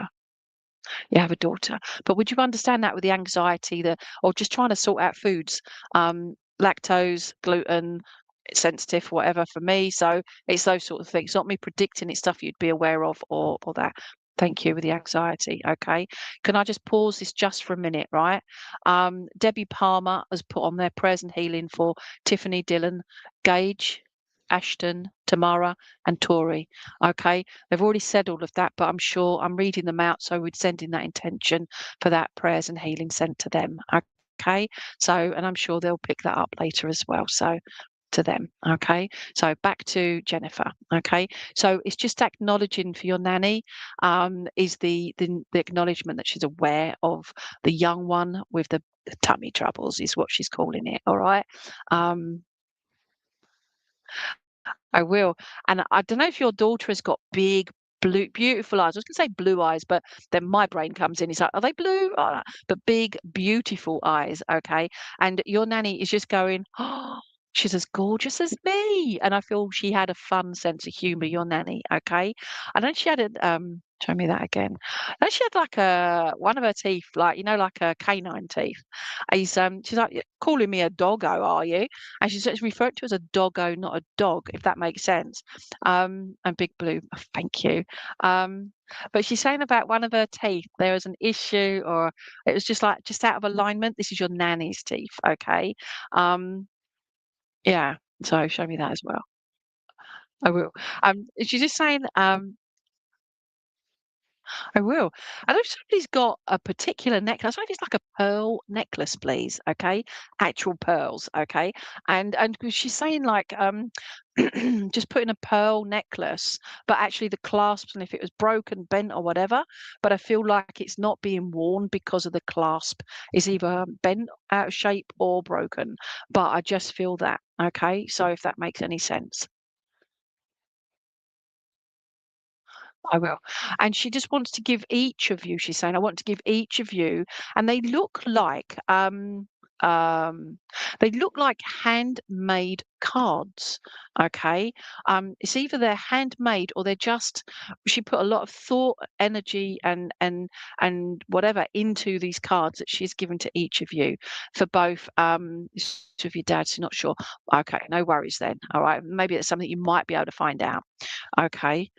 You have a daughter, but would you understand that with the anxiety, or just trying to sort out foods, lactose, gluten, sensitive, whatever for me. So it's those sort of things, not me predicting it's stuff you'd be aware of or that. Thank you with the anxiety. Okay. Can I just pause this just for a minute, right? Debbie Palmer has put on their prayers and healing for Tiffany, Dylan, Gage, Ashton, Tamara, and Tori. Okay. They've already said all of that, but I'm sure I'm reading them out. So we'd send in that intention for that prayers and healing sent to them. Okay. So, and I'm sure they'll pick that up later as well. So to them. Okay. So back to Jennifer. Okay. So it's just acknowledging for your nanny, is the acknowledgement that she's aware of the young one with the tummy troubles, is what she's calling it. All right. I will. And I don't know if your daughter has got big, blue, beautiful eyes. I was going to say blue eyes, but then my brain comes in. It's like, are they blue? Oh, but big, beautiful eyes. Okay. And your nanny is just going, oh, she's as gorgeous as me. And I feel she had a fun sense of humor, your nanny. Okay. And then she had show me that again. And she had like one of her teeth, like, like a canine teeth. She's like, calling me a doggo, are you? And she's referred to as a doggo, not a dog, if that makes sense. And Big Blue, thank you. But she's saying about one of her teeth, there was an issue, or it was just out of alignment. This is your nanny's teeth, okay? Yeah. So show me that as well. I will. She's just saying, I will. And if somebody's got a particular necklace, I if it's like a pearl necklace, please. Okay, actual pearls. Okay, and 'cause she's saying like just putting a pearl necklace, but actually the clasps, and if it was broken, bent, or whatever, but I feel like it's not being worn because of the clasp is either bent, out of shape, or broken. But I just feel that. Okay, so if that makes any sense. I will. And she just wants to give each of you, she's saying, I want to give each of you, and um they look like handmade cards. Okay. It's either they're handmade or they're just, she put a lot of thought, energy and whatever into these cards that she's given to each of you for both two of your dads, not sure. Okay, no worries then. All right. Maybe it's something you might be able to find out. Okay.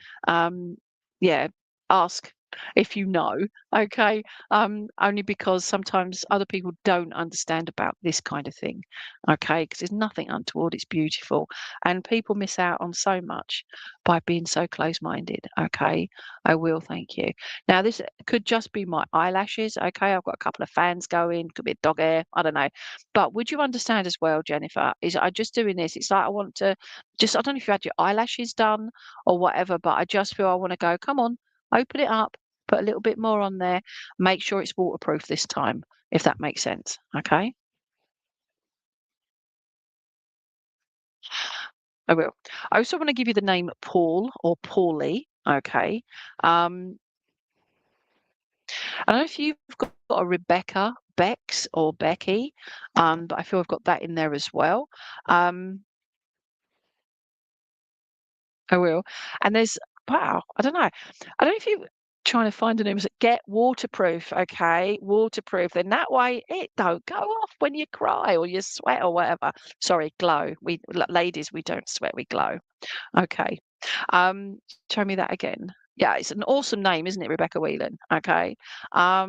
Yeah, ask if you know. Okay. Only because sometimes other people don't understand about this kind of thing. Okay, because there's nothing untoward, it's beautiful, and people miss out on so much by being so close-minded. Okay, I will, thank you. Now this could just be my eyelashes. Okay, I've got a couple of fans going, could be a dog hair, I don't know. But would you understand as well, Jennifer, is I just doing this, it's like I want to just, I don't know if you had your eyelashes done or whatever, but I just feel I want to go, come on, open it up, put a little bit more on there, make sure it's waterproof this time, if that makes sense. Okay, I will. I also want to give you the name Paul or Paulie. Okay. I don't know if you've got a Rebecca, Bex, or Becky, but I feel I've got that in there as well. I will. And there's, wow, I don't know. I don't know if you trying to find a name. Is it Get Waterproof? Okay, waterproof. Then that way it don't go off when you cry or you sweat or whatever. Sorry, glow. Ladies, we don't sweat, we glow. Okay. Show me that again. Yeah, it's an awesome name, isn't it, Rebecca Whelan? Okay. Show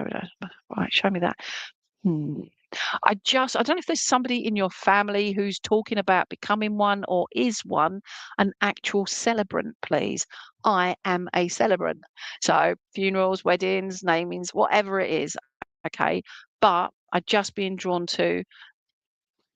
me that. Right, show me that. Hmm. I don't know if there's somebody in your family who's talking about becoming one or is one, an actual celebrant, please. I am a celebrant. So funerals, weddings, namings, whatever it is. Okay. But I just being drawn to,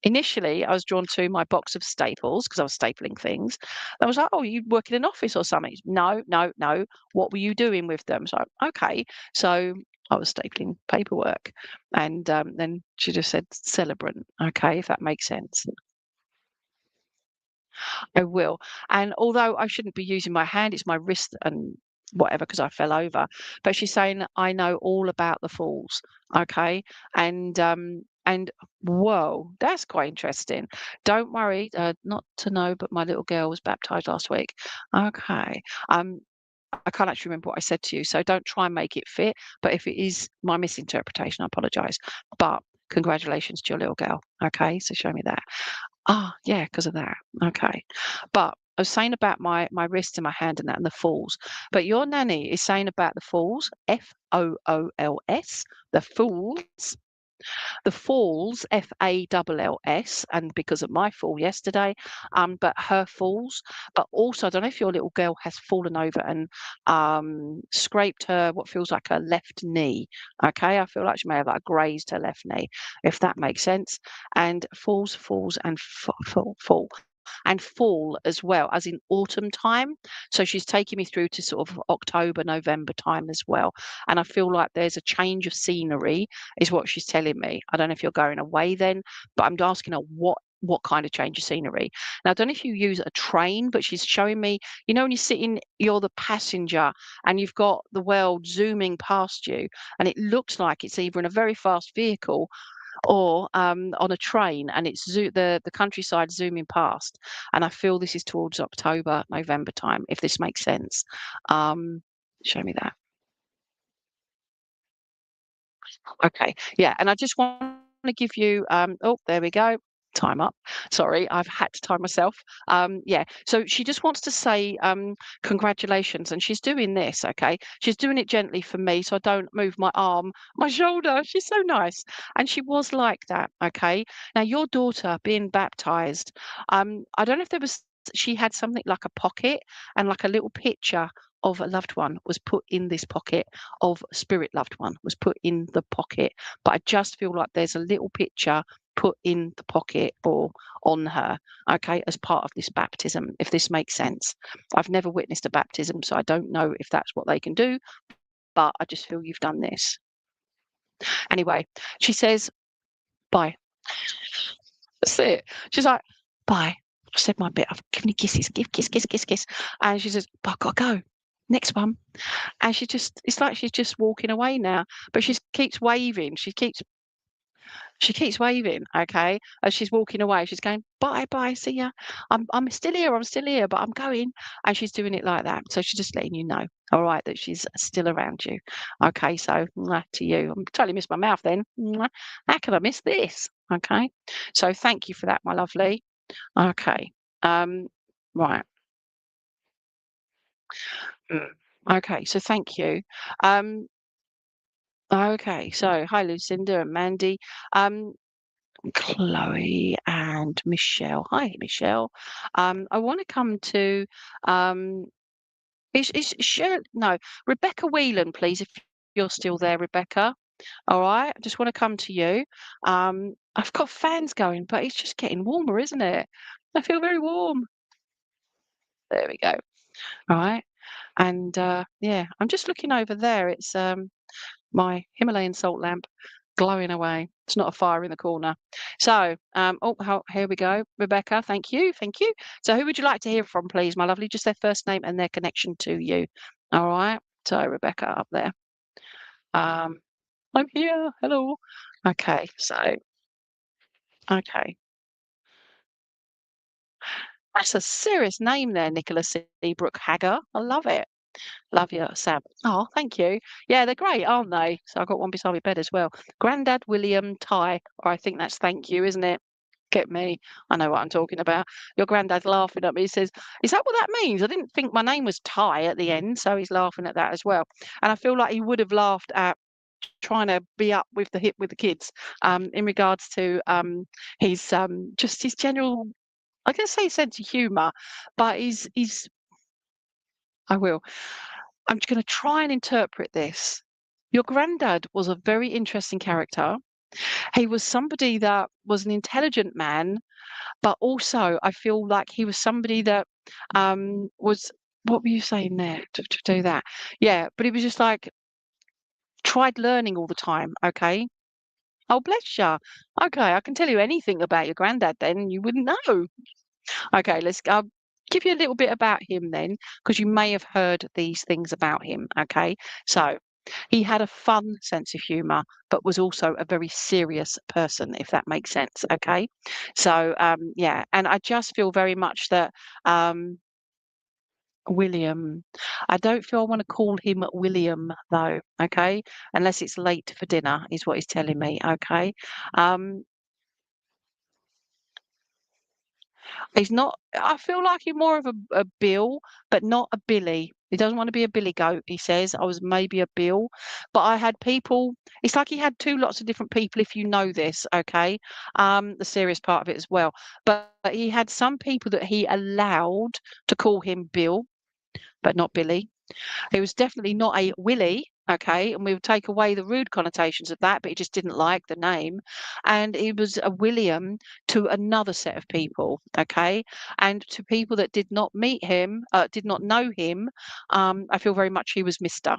initially I was drawn to my box of staples because I was stapling things. I was like, oh, you work in an office or something? No, no, no. What were you doing with them? So, okay. So I was stapling paperwork. And then she just said celebrant. Okay, if that makes sense. I will. And although I shouldn't be using my hand, it's my wrist and whatever because I fell over. But she's saying I know all about the falls. Okay. And whoa, that's quite interesting. Don't worry, not to know, but my little girl was baptized last week. Okay. I can't actually remember what I said to you, so don't try and make it fit. But if it is my misinterpretation, I apologise. But congratulations to your little girl. Okay, so show me that. Ah, yeah, because of that. Okay. But I was saying about my wrist and my hand and that and the falls. But your nanny is saying about the falls, FOOLS, the fools. The falls, FALLS, and because of my fall yesterday, but her falls. But also, I don't know if your little girl has fallen over and scraped her what feels like her left knee. Okay, I feel like she may have like grazed her left knee, if that makes sense. And falls, and fall. And fall as well, as in autumn time. So she's taking me through to sort of October, November time as well. And I feel like there's a change of scenery, is what she's telling me. I don't know if you're going away then, but I'm asking her what kind of change of scenery. Now, I don't know if you use a train, but she's showing me, you know, when you're sitting, you're the passenger and you've got the world zooming past you, and it looks like it's either in a very fast vehicle or on a train, and it's the countryside zooming past. And I feel this is towards October, November time, if this makes sense. Show me that. Okay, yeah, and I just want to give you, oh, there we go. Time up. Sorry, I've had to time myself. Yeah, so she just wants to say congratulations, and she's doing this. Okay, she's doing it gently for me, so I don't move my arm, my shoulder. She's so nice, and she was like that. Okay, now your daughter being baptized, I don't know if there was, she had something like a pocket and like a little picture of a loved one was put in this pocket, of spirit loved one was put in the pocket, but I just feel like there's a little picture put in the pocket or on her, okay, as part of this baptism, if this makes sense. I've never witnessed a baptism, so I don't know if that's what they can do, but I just feel you've done this. Anyway, she says, bye. That's it. She's like, bye. I've said my bit. I've given you kisses. Give kiss. And she says, but I've got to go. next one. And it's like she's just walking away now, but she keeps waving. She keeps waving, okay, as she's walking away. She's going, bye, bye, see ya. I'm still here, but I'm going. And she's doing it like that. So she's just letting you know, all right, that she's still around you. Okay, so to you. I'm totally missed my mouth then. How can I miss this? Okay. So thank you for that, my lovely. Okay. Right. Okay, so thank you. Okay, so hi Lucinda and Mandy. Chloe and Michelle. Hi, Michelle. I want to come to is no, Rebecca Whelan, please, if you're still there, Rebecca. All right, I just want to come to you. I've got fans going, but it's just getting warmer, isn't it? I feel very warm. There we go. All right, and yeah, I'm just looking over there. It's my Himalayan salt lamp glowing away. It's not a fire in the corner. So, here we go. Rebecca, thank you. Thank you. So who would you like to hear from, please, my lovely? Just their first name and their connection to you. All right. So Rebecca up there. I'm here. Hello. Okay. So, okay. That's a serious name there, Nicholas Seabrook Hagger. I love it. Love you, Sam. Oh, thank you. Yeah, they're great, aren't they? So I've got one beside my bed as well. Grandad William Ty, or I think that's thank you, isn't it? Get me. I know what I'm talking about. Your granddad's laughing at me. He says, is that what that means? I didn't think my name was Ty at the end, so he's laughing at that as well. And I feel like he would have laughed at trying to be up with the hip with the kids in regards to his just his general, I can say sense of humour, but he's I will. I'm just going to try and interpret this. Your granddad was a very interesting character. He was somebody that was an intelligent man, but also I feel like he was somebody that was, what were you saying there to do that? Yeah, but he was just like tried learning all the time. Okay. Oh, bless you. Okay, I can tell you anything about your granddad then, you wouldn't know. Okay, I'll give you a little bit about him then, because you may have heard these things about him. Okay, so he had a fun sense of humour, but was also a very serious person, if that makes sense. Okay, so yeah, and I just feel very much that William, I don't feel I want to call him William though. Okay, unless it's late for dinner, is what he's telling me. Okay, um, he's not. I feel like he's more of a Bill, but not a Billy. He doesn't want to be a Billy goat. He says I was maybe a Bill, but I had people. It's like he had two lots of different people. If you know this, okay, the serious part of it as well. But he had some people that he allowed to call him Bill, but not Billy. He was definitely not a Willie, okay, and we would take away the rude connotations of that, but he just didn't like the name. And he was a William to another set of people, okay, and to people that did not meet him, did not know him, I feel very much he was Mister.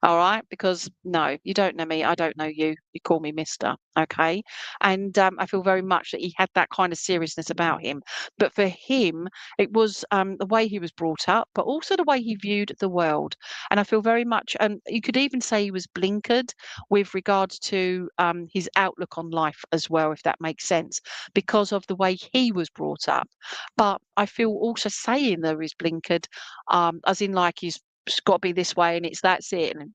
All right, because no, you don't know me, I don't know you. You call me Mister, okay? And I feel very much that he had that kind of seriousness about him. But for him, it was the way he was brought up, but also the way he viewed the world. And I feel very much, and you could even say he was blinkered with regards to his outlook on life as well, if that makes sense, because of the way he was brought up. But I feel also saying there is blinkered, as in like it's got to be this way and that's it. And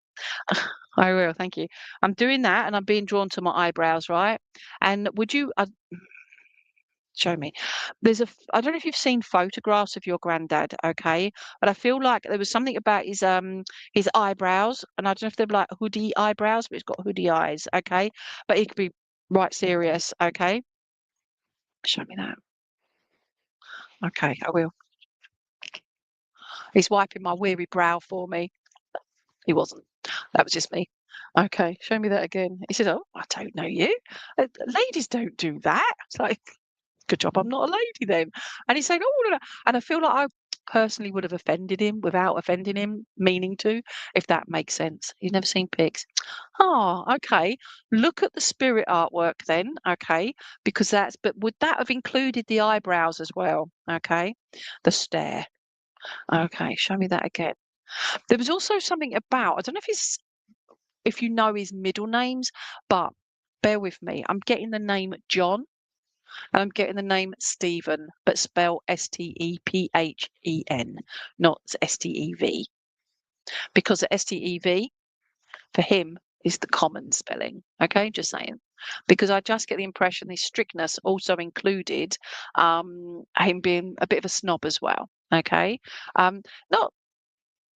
I will, thank you. I'm doing that and I'm being drawn to my eyebrows, right? And would you show me? I don't know if you've seen photographs of your granddad, okay? But I feel like there was something about his eyebrows, and I don't know if they're like hoodie eyebrows, but he's got hoodie eyes, okay? But he could be right serious, okay? Show me that. Okay, I will. He's wiping my weary brow for me. He wasn't. That was just me. Okay, show me that again. He said, "Oh, I don't know you. Ladies don't do that." It's like, good job, I'm not a lady then. And he's saying, "Oh, no, no." And I feel like I personally would have offended him without offending him, meaning to, if that makes sense. He's never seen pics. Oh, okay. Look at the spirit artwork then, okay? Because but would that have included the eyebrows as well? Okay, the stare. Okay, show me that again. There was also something about, I don't know if you know his middle names, but bear with me. I'm getting the name John and I'm getting the name Stephen, but spell Stephen, not Stev. Because the Stev for him is the common spelling. Okay, just saying. Because I just get the impression this strictness also included him being a bit of a snob as well. Okay. Not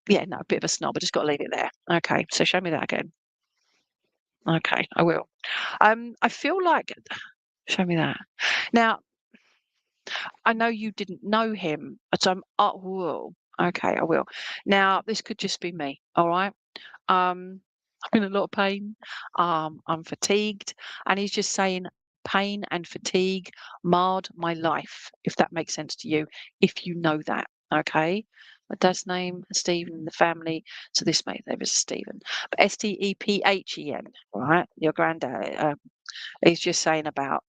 Yeah, no, a bit of a snob. I just got to leave it there. Okay, so show me that again. Okay, I will. I feel like show me that. Now, I know you didn't know him, so whoa. Okay, I will. Now, this could just be me. All right. I'm in a lot of pain. I'm fatigued, and he's just saying pain and fatigue marred my life. If that makes sense to you, if you know that. Okay. My dad's name, Stephen, the family. So this mate, there is Stephen. But Stephen, right? Your granddad. He's just saying about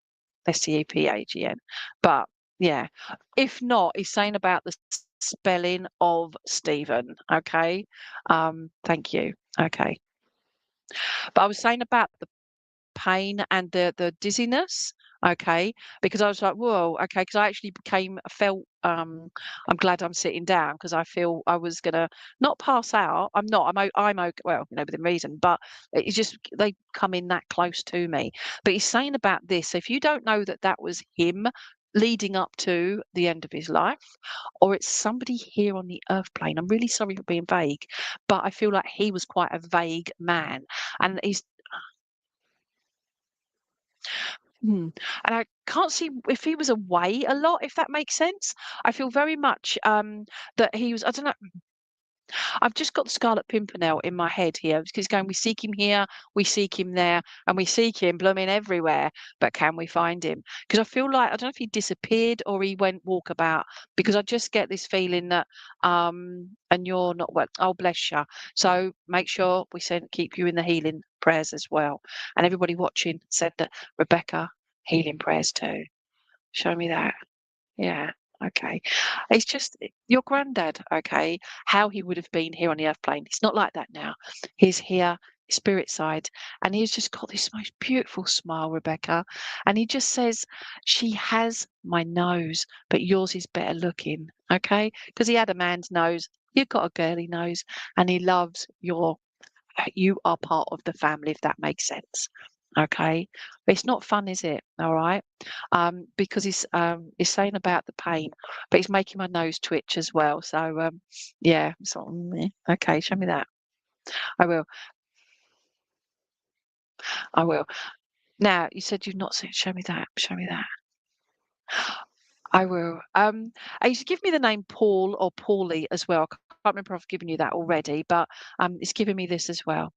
Stephen. But yeah, if not, he's saying about the spelling of Stephen. Okay. Thank you. Okay. But I was saying about the pain and the dizziness. Okay, because I was like, whoa, okay, because I actually felt I'm glad I'm sitting down because I feel I was gonna not pass out. I'm not. I'm okay. Well, within reason, but it's just they come in that close to me. But he's saying about this. If you don't know that was him leading up to the end of his life, or it's somebody here on the earth plane. I'm really sorry for being vague, but I feel like he was quite a vague man, and he's. And I can't see if he was away a lot, if that makes sense. I feel very much that he was, I don't know, I've just got the Scarlet Pimpernel in my head here because going, we seek him here, we seek him there, and we seek him blooming everywhere. But can we find him? Because I feel like, I don't know if he disappeared or he went walkabout, because I just get this feeling that, and you're not well, oh, bless you. So make sure we keep you in the healing prayers as well. And everybody watching said that Rebecca, healing prayers too. Show me that. Yeah. Okay. It's just your granddad, okay, how he would have been here on the earth plane. He's not like that now. He's here, spirit side, and he's just got this most beautiful smile, Rebecca. And he just says, she has my nose, but yours is better looking, okay? Because he had a man's nose, you've got a girly nose, and he loves you are part of the family, if that makes sense. Okay, but it's not fun, is it? All right, because he's saying about the pain, but he's making my nose twitch as well. So yeah, so okay, show me that. I will. I will. Now you said you've not seen. Show me that. Show me that. I will. He's given me the name Paul or Paulie as well. I can't remember if I've given you that already, but it's giving me this as well.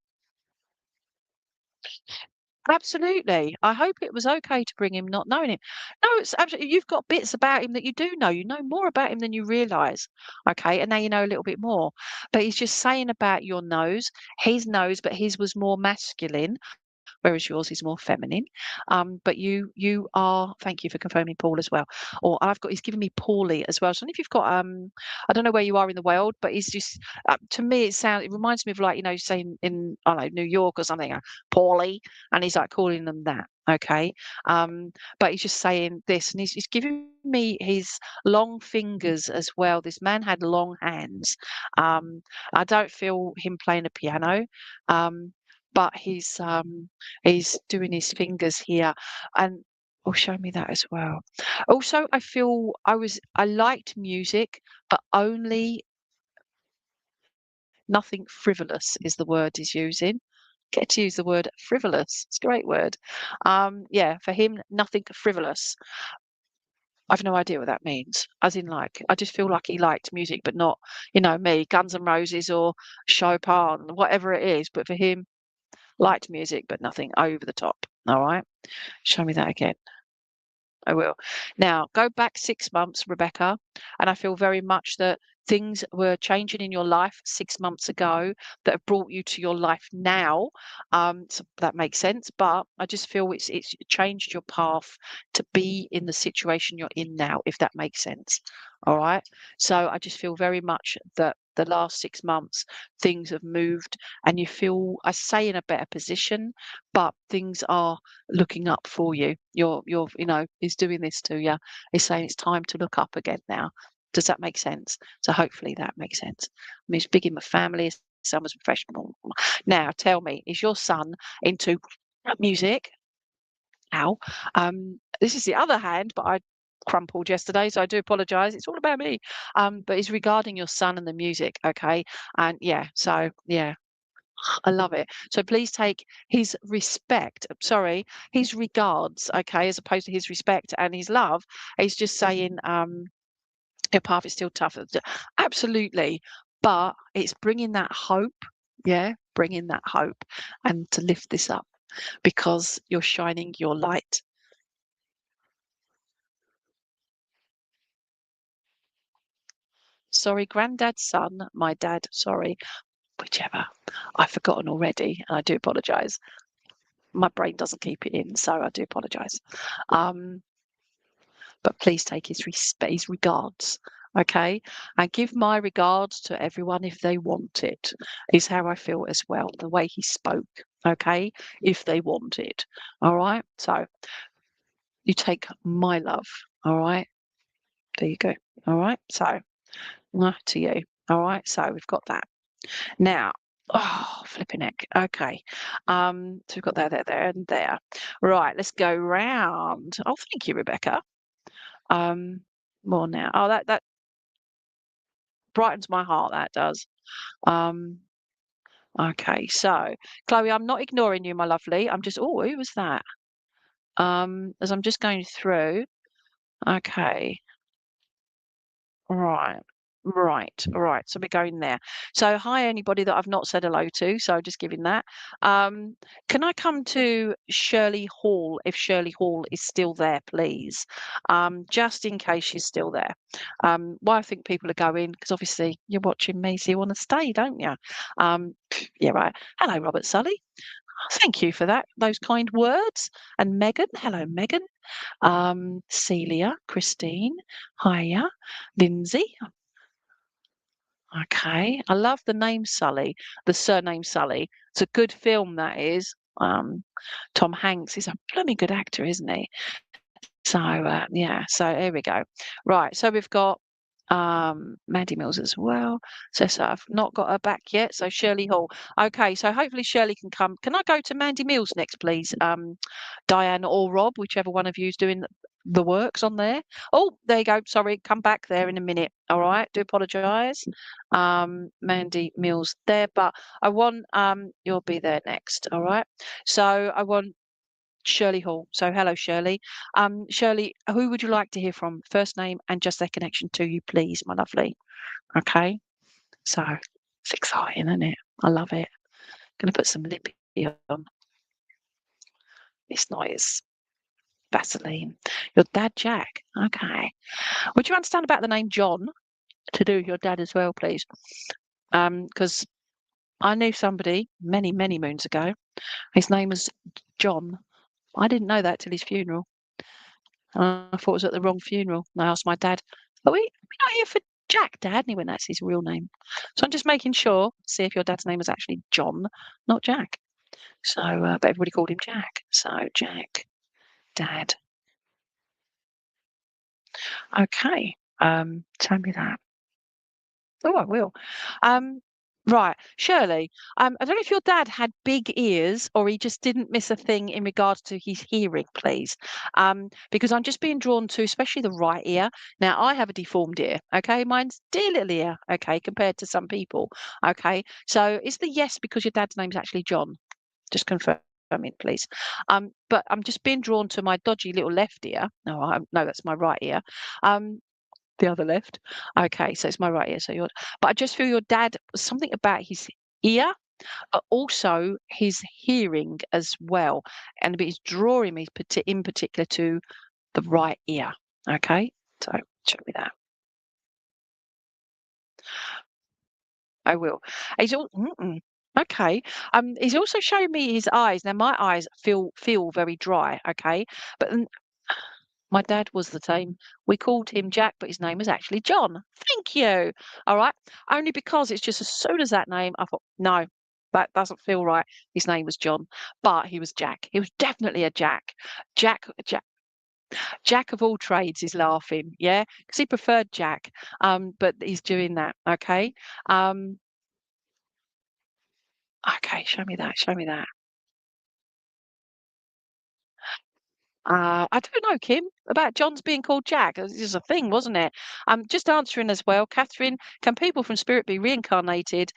Absolutely. I hope it was okay to bring him not knowing him. No, it's absolutely, you've got bits about him that you do know. You know more about him than you realise. Okay. And now you know a little bit more. But he's just saying about your nose, his nose, but his was more masculine, whereas yours is more feminine. But you are, thank you for confirming Paul as well. Or he's given me Paulie as well. So if you've got I don't know where you are in the world, but he's just to me it reminds me of, like, saying in, I don't know, New York or something, Paulie, and he's like calling them that. Okay. But he's just saying this, and he's giving me his long fingers as well. This man had long hands. I don't feel him playing a piano. But he's doing his fingers here, and show me that as well. Also, I feel I liked music, but only nothing frivolous is the word he's using. Get to use the word frivolous. It's a great word. Yeah, for him, nothing frivolous. I've no idea what that means. As in, like, I just feel like he liked music, but not, me, Guns N' Roses or Chopin, whatever it is. But for him, liked music, but nothing over the top. All right. Show me that again. I will. Now, go back 6 months, Rebecca, and I feel very much that things were changing in your life 6 months ago that have brought you to your life now. So that makes sense. But I just feel it's changed your path to be in the situation you're in now, if that makes sense. All right. So I just feel very much that the last 6 months things have moved and you feel, I say, in a better position, but things are looking up for you. You're he's doing this to you. He's saying it's time to look up again now. Does that make sense? So hopefully that makes sense. I mean, he's big in my family. His son was professional. Now tell me, is your son into music? Ow. This is the other hand, but I crumpled yesterday, so I do apologize. It's all about me. But it's regarding your son and the music, okay? And yeah, so yeah, I love it. So please take his respect, his regards, okay, as opposed to his respect and his love. He's just saying, your path is still tough. Absolutely. But it's bringing that hope, bringing that hope and to lift this up because you're shining your light. Sorry, granddad's son, my dad, sorry, whichever. I've forgotten already, and I do apologise. My brain doesn't keep it in, so I do apologise. But please take his regards, okay? And give my regards to everyone if they want it, is how I feel as well, the way he spoke, okay? If they want it, all right? So you take my love, all right? There you go, all right? So to you. All right, so we've got that. Now, flipping heck. Okay. So we've got there, and there. Right, let's go round. Oh, thank you, Rebecca. More now. Oh, that brightens my heart, that does. Okay, so Chloe, I'm not ignoring you, my lovely. I'm just, who was that? As I'm just going through. Okay. Right. So we're going there. So hi, anybody that I've not said hello to. So just giving that. Can I come to Shirley Hall if Shirley Hall is still there, please? Just in case she's still there. Why I think people are going, because obviously you're watching me, so you want to stay, don't you? Yeah, right. Hello, Robert Sully. Thank you for that. Those kind words. And Megan. Hello, Megan. Celia, Christine, hiya, Lindsay. Okay, I love the name Sully, the surname Sully. It's a good film, that is. Tom Hanks is a blooming good actor, isn't he? So yeah, so here we go. Right, so we've got Mandy Mills as well. So I've not got her back yet. So Shirley Hall. Okay, so hopefully Shirley can come. Can I go to Mandy Mills next, please? Diane or Rob, whichever one of you is doing the works on there. Oh, there you go. Sorry, come back there in a minute. All right, do apologise. Mandy Mills there, but I want you'll be there next. All right. So I want Shirley Hall. So hello, Shirley. Shirley, who would you like to hear from? First name and just their connection to you, please, my lovely. Okay. So it's exciting, isn't it? I love it. Gonna put some lip on. It's nice. Vaseline. Your dad, Jack. Okay. Would you understand about the name John to do with your dad as well, please? Because I knew somebody many, many moons ago. His name was John. I didn't know that till his funeral. I thought it was at the wrong funeral. And I asked my dad, are we not here for Jack, Dad? And he went, that's his real name. So I'm just making sure, see if your dad's name was actually John, not Jack. So, but everybody called him Jack. So Jack, Dad. Okay. Tell me that. Oh, I will. Right, Shirley. I don't know if your dad had big ears or he just didn't miss a thing in regards to his hearing, please. Because I'm just being drawn to, especially the right ear. Now, I have a deformed ear. Okay, mine's dear little ear. Okay, compared to some people. Okay, so is the yes because your dad's name is actually John? Just confirm it, please. But I'm just being drawn to my dodgy little left ear. No, that's my right ear. The other left. Okay, so it's my right ear. So but I just feel your dad, something about his ear, but also his hearing as well, and it's drawing me in particular to the right ear. Okay, so show me that. I will. He's all okay. He's also showing me his eyes. Now my eyes feel very dry, okay? But my dad was the same. We called him Jack, but his name was actually John. Thank you. All right. Only because it's just as soon as that name, I thought, no, that doesn't feel right. His name was John, but he was Jack. He was definitely a Jack. Jack of all trades is laughing, yeah, because he preferred Jack. But he's doing that, okay. Okay, show me that. Show me that. I don't know, Kim, about John's being called Jack. It was a thing, wasn't it? Just answering as well, Catherine. Can people from spirit be reincarnated?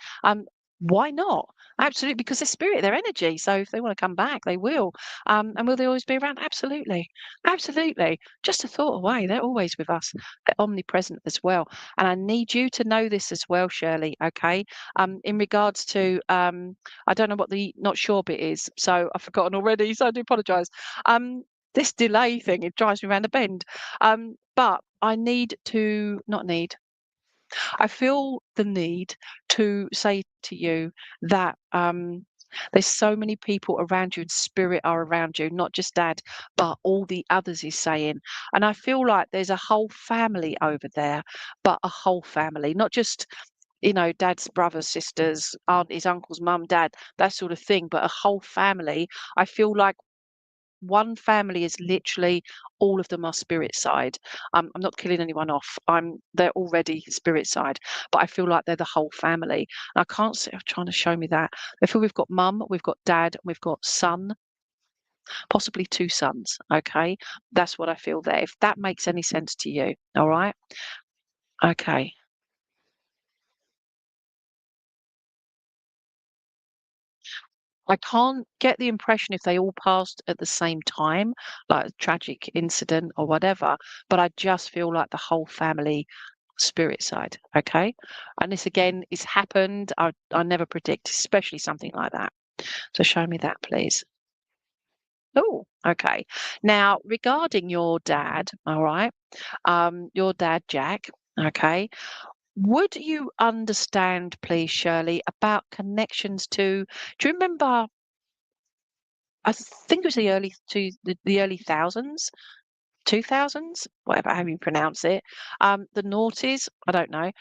Why not? Absolutely, because they're spirit, they're energy. So if they want to come back, they will. And will they always be around? Absolutely, absolutely. Just a thought away. They're always with us. They're omnipresent as well. And I need you to know this as well, Shirley. Okay. In regards to I don't know what the not sure bit is, so I've forgotten already. So I do apologise. This delay thing, it drives me around the bend. But I need to, not need, I feel the need to say to you that there's so many people around you and spirit are around you, not just dad, but all the others he's saying. And I feel like there's a whole family over there, but a whole family, not just dad's brothers, sisters, aunties, uncles, mum, dad, that sort of thing, but a whole family. I feel like one family is literally all of them are spirit side. I'm not killing anyone off. They're already spirit side, but I feel like they're the whole family. And I can't see. I'm trying to show me that. I feel we've got mum, we've got dad, and we've got son, possibly two sons. Okay, that's what I feel there. If that makes any sense to you, all right. Okay. I can't get the impression if they all passed at the same time, like a tragic incident or whatever, but I just feel like the whole family spirit side, okay? And this again is happened. I never predict, especially something like that. So show me that, please. Oh, okay. Now, regarding your dad, all right, your dad, Jack, okay, would you understand, please, Shirley, about connections to, do you remember I think it was the early thousands, 2000s, whatever how you pronounce it. The noughties, I don't know.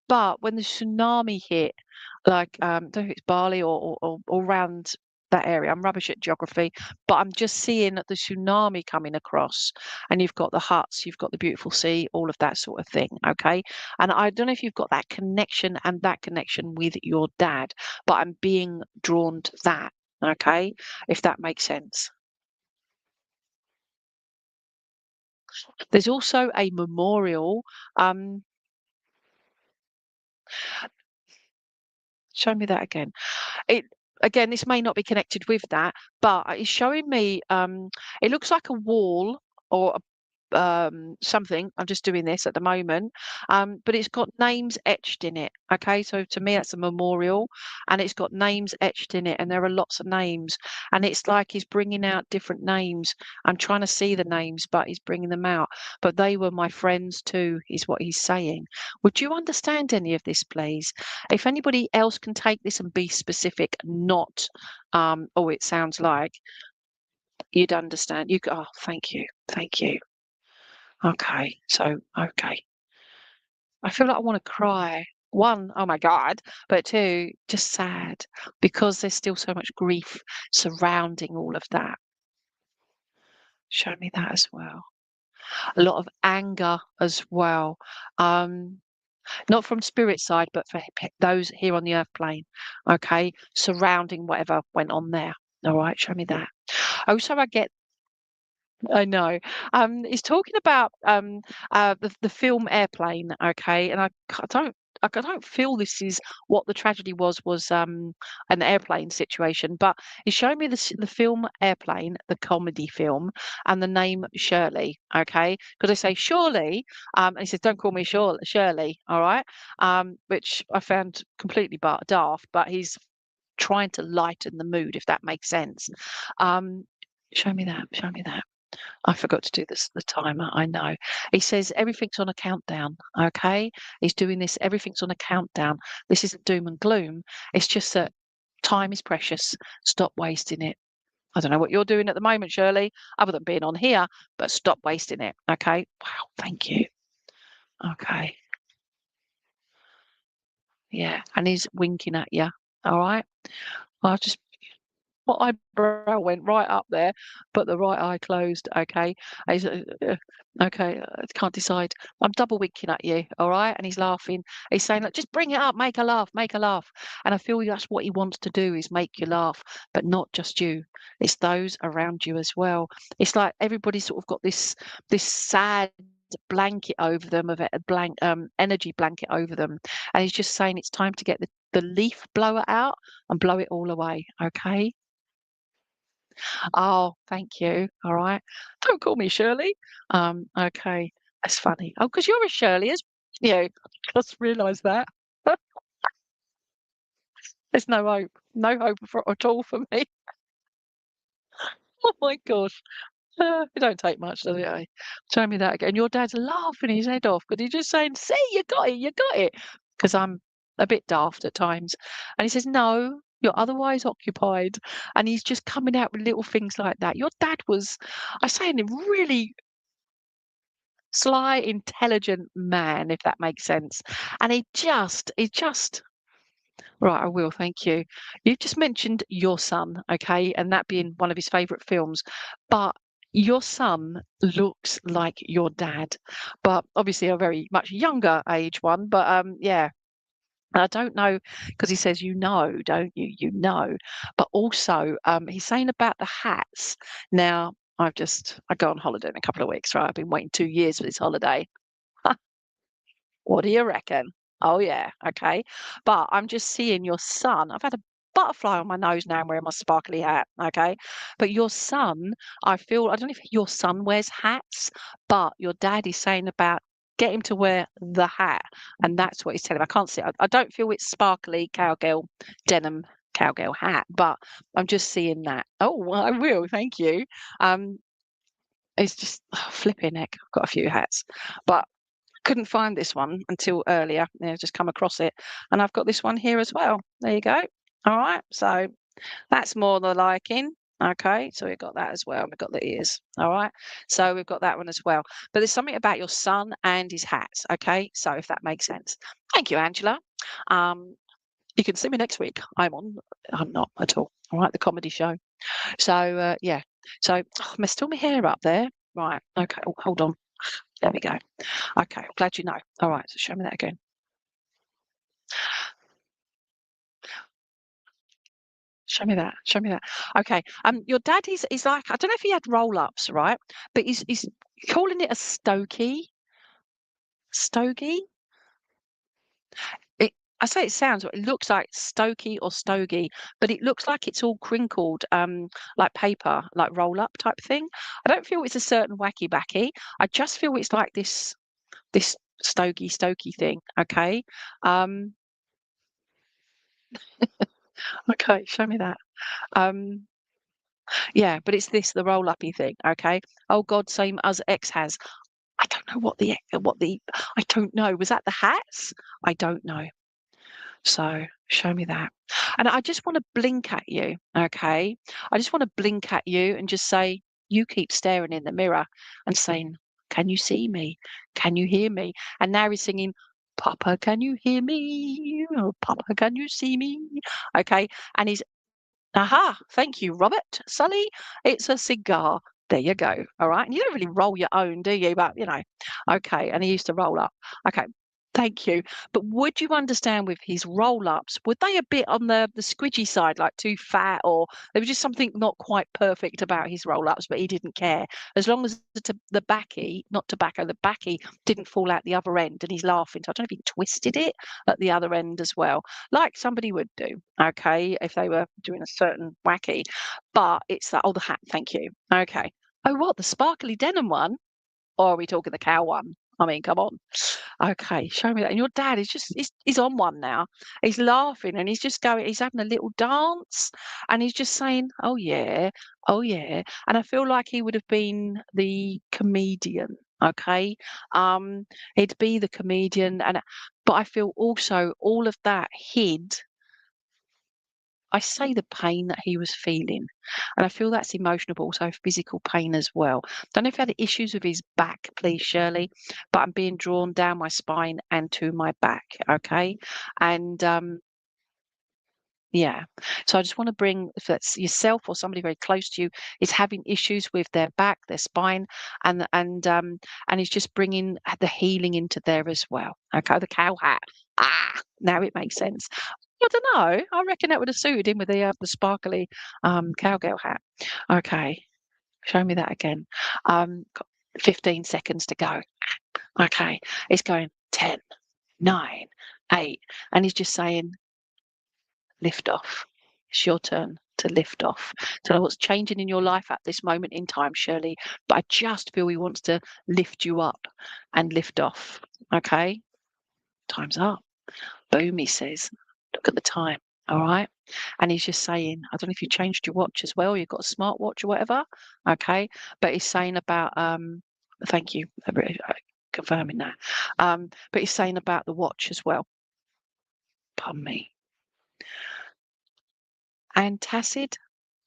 But when the tsunami hit, like I don't know if it's Bali or around that area. I'm rubbish at geography, but I'm just seeing the tsunami coming across, and you've got the huts, you've got the beautiful sea, all of that sort of thing. Okay, and I don't know if you've got that connection and that connection with your dad, but I'm being drawn to that. Okay, if that makes sense. There's also a memorial. Um, show me that again. It again, this may not be connected with that, but it's showing me. It looks like a wall or something. I'm just doing this at the moment. But it's got names etched in it. Okay, so to me that's a memorial, and it's got names etched in it, and there are lots of names, and it's like he's bringing out different names. I'm trying to see the names, but he's bringing them out. But they were my friends too, is what he's saying. Would you understand any of this, please? If anybody else can take this and be specific, not oh, it sounds like you'd understand. Oh, thank you. Thank you. Okay, so okay. I feel like I want to cry. One, oh my God, but two, just sad because there's still so much grief surrounding all of that. Show me that as well. A lot of anger as well. Not from spirit side, but for those here on the earth plane. Okay, surrounding whatever went on there. All right, show me that. Also, I know. He's talking about the film Airplane, okay, and I don't feel this is what the tragedy was an airplane situation, but he's showing me the film Airplane, the comedy film, and the name Shirley, okay, because they say Shirley, and he says don't call me Shirley, all right, which I found completely daft, but he's trying to lighten the mood, if that makes sense. Um, show me that. Show me that. I forgot to do this, the timer. I know. He says everything's on a countdown. Okay. He's doing this. Everything's on a countdown. This isn't doom and gloom. It's just that time is precious. Stop wasting it. I don't know what you're doing at the moment, Shirley, other than being on here, but stop wasting it. Okay. Wow. Thank you. Okay. Yeah. And he's winking at you. All right. I'll just my eyebrow went right up there, but the right eye closed. Okay. He's, okay. I can't decide. I'm double winking at you. All right. And he's laughing. He's saying, look, just bring it up, make her laugh, make her laugh. And I feel that's what he wants to do is make you laugh, but not just you. It's those around you as well. It's like everybody's sort of got this sad blanket over them, of a blank energy blanket over them. And he's just saying it's time to get the leaf blower out and blow it all away. Okay. Oh, thank you. All right. Don't call me Shirley. Okay. That's funny. Oh, because you're a Shirley, as you know, just realised that. There's no hope. No hope at all for me. Oh my gosh. It don't take much, does it? Eh? Show me that again. Your dad's laughing his head off because he's just saying, see, you got it, you got it. Because I'm a bit daft at times. And he says, no, you're otherwise occupied. And he's just coming out with little things like that. Your dad was, I say, a really sly, intelligent man, if that makes sense. And he just right, I will, thank you. You've just mentioned your son, okay, and that being one of his favourite films, but your son looks like your dad, but obviously a very much younger age one. But yeah, I don't know because he says you know, don't you? You know, but also he's saying about the hats. Now I go on holiday in a couple of weeks, right? I've been waiting 2 years for this holiday. What do you reckon? Oh yeah, okay. But I'm just seeing your son. I've had a butterfly on my nose now. I'm wearing my sparkly hat. Okay. But your son, I don't know if your son wears hats, but your dad is saying about get him to wear the hat. And that's what he's telling me. I can't see. I don't feel it's sparkly cowgirl denim cowgirl hat, but I'm just seeing that. Oh, well, I will. Thank you. It's just flipping heck. I've got a few hats, but couldn't find this one until earlier. I've just come across it, and I've got this one here as well. There you go. All right, so that's more the liking. Okay, so we've got that as well. We've got the ears. All right, so we've got that one as well. But there's something about your son and his hats. Okay, so if that makes sense. Thank you, Angela. You can see me next week. I'm not at all. All right, the comedy show. So yeah. So I'm still my hair up there. Right. Okay. Oh, hold on. There we go. Okay, I'm glad you know. All right, so show me that again. Show me that. Show me that. Okay. Your dad is like, I don't know if he had roll-ups, right? But he's calling it a stogie. Stogie? I say it sounds, it looks like stokey or stogie, but it looks like it's all crinkled, like paper, like roll-up type thing. I don't feel it's a certain wacky backy. I just feel it's like this stogie thing. Okay. Okay, show me that. Yeah, but it's the roll-uppy thing, okay? Oh God, same as X has. I don't know I don't know. Was that the hats? I don't know. So show me that. And I just want to blink at you, okay? I just want to blink at you and just say, you keep staring in the mirror and saying, can you see me? Can you hear me? And now he's singing, Papa, can you hear me? Oh, Papa, can you see me? Okay. And he's aha, thank you, Robert. Sully, it's a cigar. There you go. All right. And you don't really roll your own, do you? But, okay. And he used to roll up. Okay. Thank you. But would you understand with his roll ups, would they a bit on the squidgy side, like too fat, or there was just something not quite perfect about his roll ups, but he didn't care? As long as the backy, not tobacco, the backy didn't fall out the other end, and he's laughing. So I don't know if he twisted it at the other end as well, like somebody would do, okay, if they were doing a certain wacky. But it's that, oh, the hat, thank you. Okay. Oh, what, the sparkly denim one? Or are we talking the cow one? I mean, come on. Okay, show me that. And your dad is he's on one now. He's laughing and he's just going, he's having a little dance and he's just saying, oh yeah, Oh yeah, and I feel like he would have been the comedian. Okay, he'd be the comedian, but I feel also all of that hid. I say the pain that he was feeling, and I feel that's emotional, but also physical pain as well. Don't know if he had issues with his back, please, Shirley, but I'm being drawn down my spine and to my back. Okay, and yeah. So I just want to bring, if that's yourself or somebody very close to you is having issues with their back, their spine, and it's just bringing the healing into there as well. Okay, the cow hat. Now it makes sense. I don't know. I reckon that would have suited him with the sparkly cowgirl hat. Okay, show me that again. Got 15 seconds to go. Okay, it's going 10, 9, 8, and he's just saying, lift off. It's your turn to lift off. So what's changing in your life at this moment in time, Shirley? But I just feel he wants to lift you up and lift off. Okay, time's up. Boom, he says. Look at the time. All right. And he's just saying, I don't know if you changed your watch as well, you've got a smart watch or whatever. Okay. But he's saying about thank you for confirming that. But he's saying about the watch as well. Pardon me. Antacid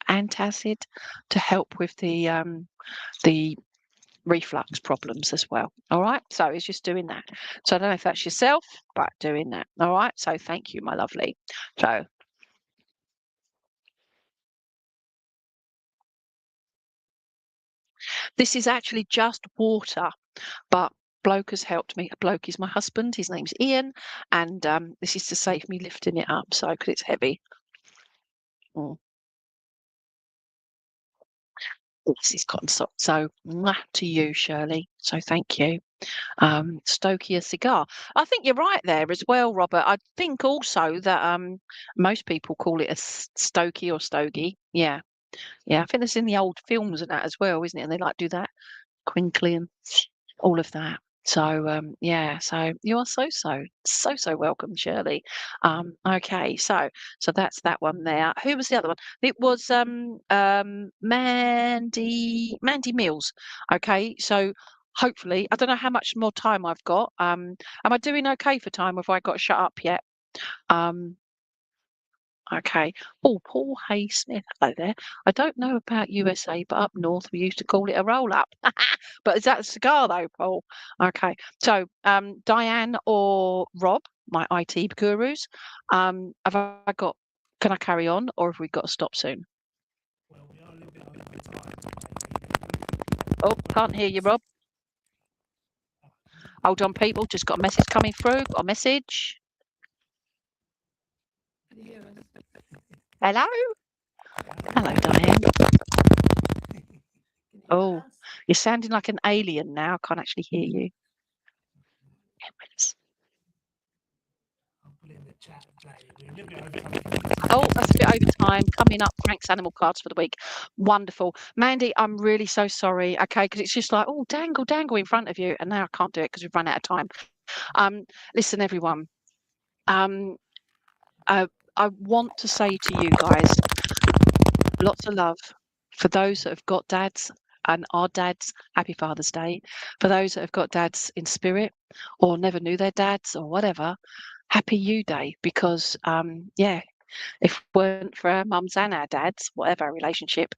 to help with the reflux problems as well. All right. So he's just doing that. So I don't know if that's yourself, but doing that. All right. So thank you, my lovely. So this is actually just water, but bloke has helped me. A bloke is my husband. His name's Ian, and this is to save me lifting it up. So because it's heavy. This is cotton sock. So to you, Shirley. So thank you. Stokier cigar. I think you're right there as well, Robert. I think also that most people call it a Stokey or Stogie. Yeah. Yeah. I think that's in the old films and that as well, isn't it? And they like do that. Crinkly and all of that. So yeah, so you are so welcome, Shirley. Okay, so that's that one there. Who was the other one? It was Mandy Mills. Okay, so hopefully I don't know how much more time I've got. Am I doing okay for time? Have I got to shut up yet? Okay. Oh, Paul Haysmith. Hello there. I don't know about USA, but up north we used to call it a roll up. But is that a cigar though, Paul? Okay. So Diane or Rob, my IT gurus, have I got, can I carry on or have we got to stop soon? Well, we are a little bit over time. Oh, can't hear you, Rob. Hold on, people. Just got a message coming through. Got a message. Hello? Hello, Diane. Oh, you're sounding like an alien now. I can't actually hear you. I'll put it in the chat. We're a little bit over time. Oh, that's a bit over time. Coming up, Frank's animal cards for the week. Wonderful. Mandy, I'm really so sorry. Okay, because it's just like, oh, dangle in front of you. And now I can't do it because we've run out of time. Listen, everyone. I want to say to you guys, lots of love for those that have got dads and are dads. Happy Father's Day. For those that have got dads in spirit or never knew their dads or whatever, happy you day. Because yeah, if it weren't for our mums and our dads, whatever our relationship,